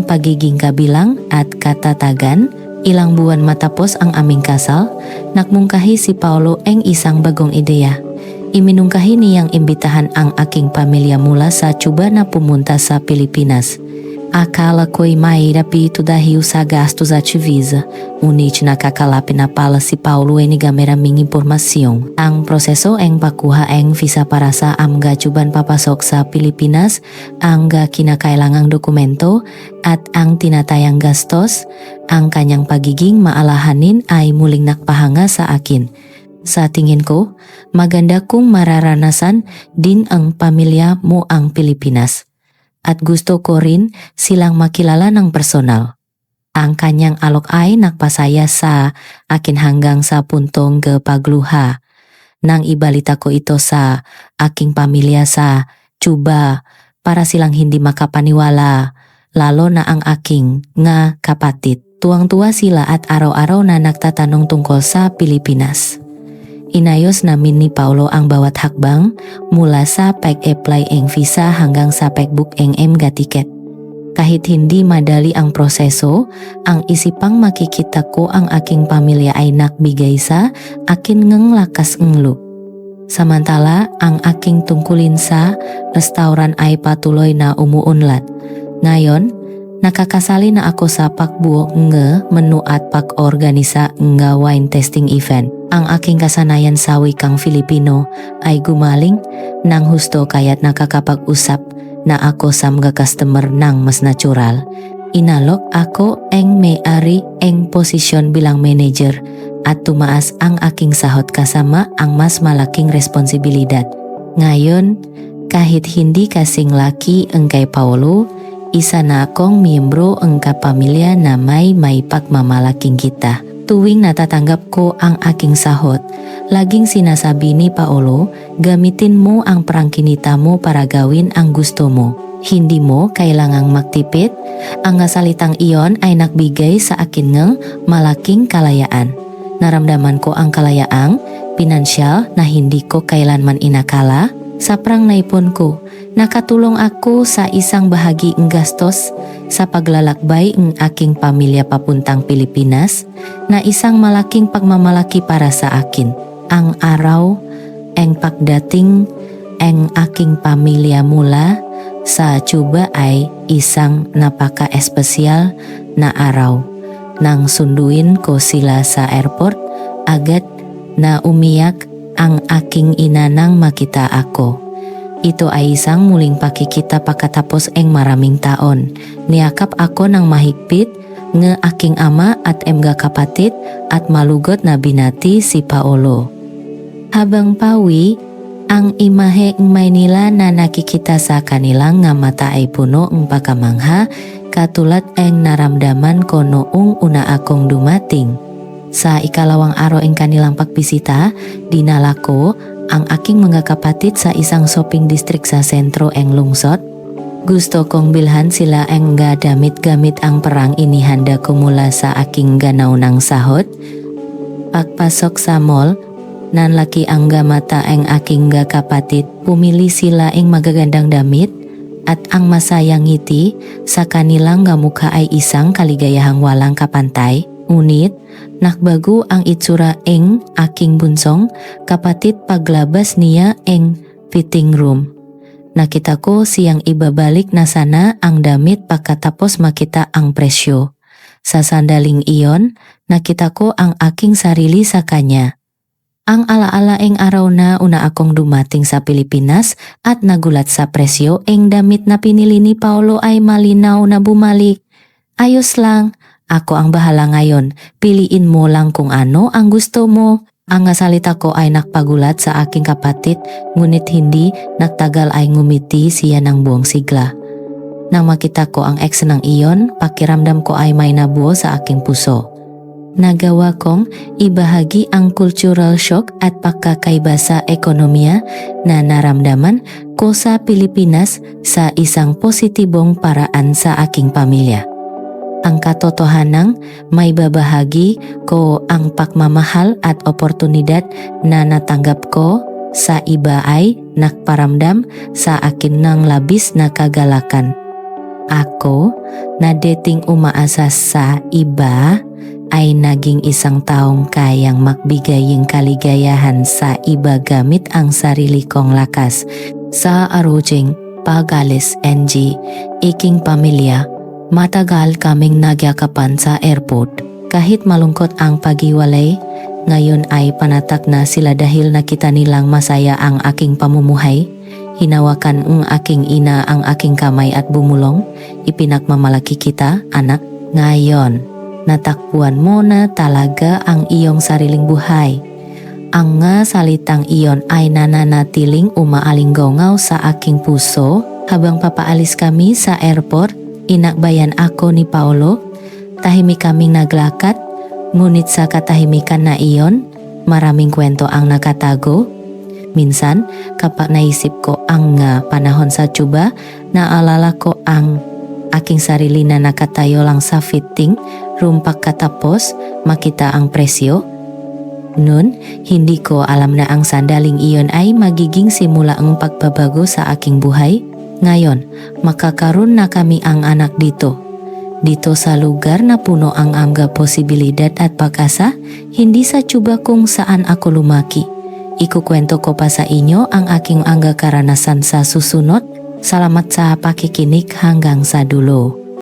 pagiging kabilang at katatagan. Ilang buwan matapos ang aming kasal, nagmungkahi si Paulo ang isang bagong ideya. Iminungkahi niyang imbitahan ang aking pamilya mula sa Cuba na pumunta sa Pilipinas. Akala ko'y mahirap dahil sa gastos at visa. Ngunit nakakalapit na pala si Paulo ay nigameraming impormasyon. Ang proseso ang pakuha ang visa para sa amga Cuban papasok sa Pilipinas, ang kinakailangang dokumento at ang tinatayang gastos, ang kanyang pagiging maalahanin ay muling nakpahanga sa akin. Sa tingin ko, maganda kung mararanasan din ang pamilya mo ang Pilipinas. At gusto ko rin silang makilala ng personal. Ang kanyang alok ay nagpasaya sa akin hanggang sa puntong pagluha. Nang ibalita ko ito sa aking pamilya sa Cuba para silang hindi makapaniwala, lalo na ang aking nga kapatid. Tuwang-tuwa sila at araw-araw na nagtatanong tungkol sa Pilipinas. Inayos namin ni Paulo ang bawat hakbang mula sa pag-apply ng visa hanggang sa pag-book ng mga tiket. Kahit hindi madali ang proseso, ang isipang makikita ko ang aking pamilya ay nakbigay sa akin ng lakas ng loob. Samantala, ang aking tungkulin sa restaurant ay patuloy na umuunlad. Ngayon, nakakasali na ako sa pagbuo ng menu at pag-organisa ng wine tasting event. Ang aking kasanayan sa wikang Filipino ay gumaling ng husto kaya't nakakapag-usap na ako sa mga customer ng mas natural. Inalok ako ang may-ari ang posisyon bilang manager at tumaas ang aking sahod kasama ang mas malaking responsibilidad. Ngayon, kahit hindi kasing laki ang kay Paulo, isa na akong miyembro ang kapamilya na may pagmamalaking kita. Tuwing natatanggap ko ang aking sahod, laging sinasabi ni Paulo, gamitin mo ang prangkinita mo para gawin ang gusto mo. Hindi mo kailangang magtipid. Ang salitang iyon ay nagbigay sa akin ng malaking kalayaan. Naramdaman ko ang kalayaang pinansyal na hindi ko kailanman inakala. Sa prang naipon ko, nakatulong ako sa isang bahagi ng gastos sa paglalakbay ng aking pamilya papuntang Pilipinas na isang malaking pagmamalaki para sa akin. Ang araw, ang pagdating, ang aking pamilya mula sa Cuba ay isang napaka-espesyal na araw. Nang sunduin ko sila sa airport, agad na umiyak ang aking ina nang makita ako. Ito ay isang muling pakikita pagkatapos ang maraming taon. Niyakap ako ng mahigpit ng aking ama at mga kapatid at malugod na binati si Paulo. Habang pawi, ang imahe ng Maynila na nakikita sa kanilang nga mata ay puno ng pagkamangha katulad ang naramdaman ko noong una akong dumating. Sa ikalawang araw ng kanilang pagbisita, dinala ko ang aking mga kapatid sa isang shopping district sa sentro ng lungsod. Gusto kong bilhan sila ang gamit-gamit ang perang inihanda ko mula sa aking ganaw ng sahod. Pagpasok sa mall, nanlaki ang mata ang aking kapatid. Pumili sila ang magagandang damit at ang masayang ngiti sa kanilang mukha ay isang kaligayahang walang kapantay. Ngunit, nakbago ang itsura ng aking bunsong kapatid paglabas niya ng fitting room. Nakita ko siyang ibabalik na sana ang damit pagkatapos makita ang presyo. Sa sandaling iyon, nakita ko ang aking sarili sa kanya. Ang ala-ala eng araw na una akong dumating sa Pilipinas at nagulat sa presyo eng damit na pinili ni Paolo ay malinaw na bumalik. Ayos lang, ako ang bahala ngayon. Piliin mo lang kung ano ang gusto mo. Ang salita ko ay nakpagulat sa aking kapatid, ngunit hindi nagtagal ay ngumiti siya ng buong sigla. Nang makita ko ang ex ng iyon, pakiramdam ko ay may nabuo sa aking puso. Nagawa kong ibahagi ang cultural shock at pagkakaiba sa ekonomiya na naramdaman ko sa Pilipinas sa isang positibong paraan sa aking pamilya. Ang katotohanang may babahagi ko ang pagmamahal at oportunidad na natanggap ko sa iba ay nakparamdam sa akin ng labis na kagalakan. Ako na dating umaasa sa iba ay naging isang taong kayang magbigaying kaligayahan sa iba gamit ang sarili kong lakas. Sa arujing pagalis NG, iking pamilya, matagal kaming nagyakapan sa airport. Kahit malungkot ang paghiwalay, ngayon ay panatak na sila dahil nakita nilang masaya ang aking pamumuhay. Hinawakan ng aking ina ang aking kamay at bumulong, ipinagmamalaki kita, anak. Ngayon, natakbuhan mo na talaga ang iyong sariling buhay. Ang nga salitang iyon ay nananatiling umaalinggongaw sa aking puso. Habang papaalis kami sa airport, inakbayan ako ni Paolo. Tahimik kaming naglakad, ngunit sa katahimikan na iyon, maraming kwento ang nakatago. Minsan, kapag naisip ko ang panahon sa Cuba, naalala ko ang aking sarili na nakatayo lang sa fitting room pagkatapos makita ang presyo. Noon, hindi ko alam na ang sandaling iyon ay magiging simula ang pagbabago sa aking buhay. Ngayon, makakaroon na kami ang anak dito. Dito sa lugar na puno ang angga posibilidad at pag-asa, hindi sa Cuba kung saan ako lumaki. Ikukwento ko pa sa inyo ang aking angga karanasan sa susunod. Salamat sa pakikinig hanggang sa dulo.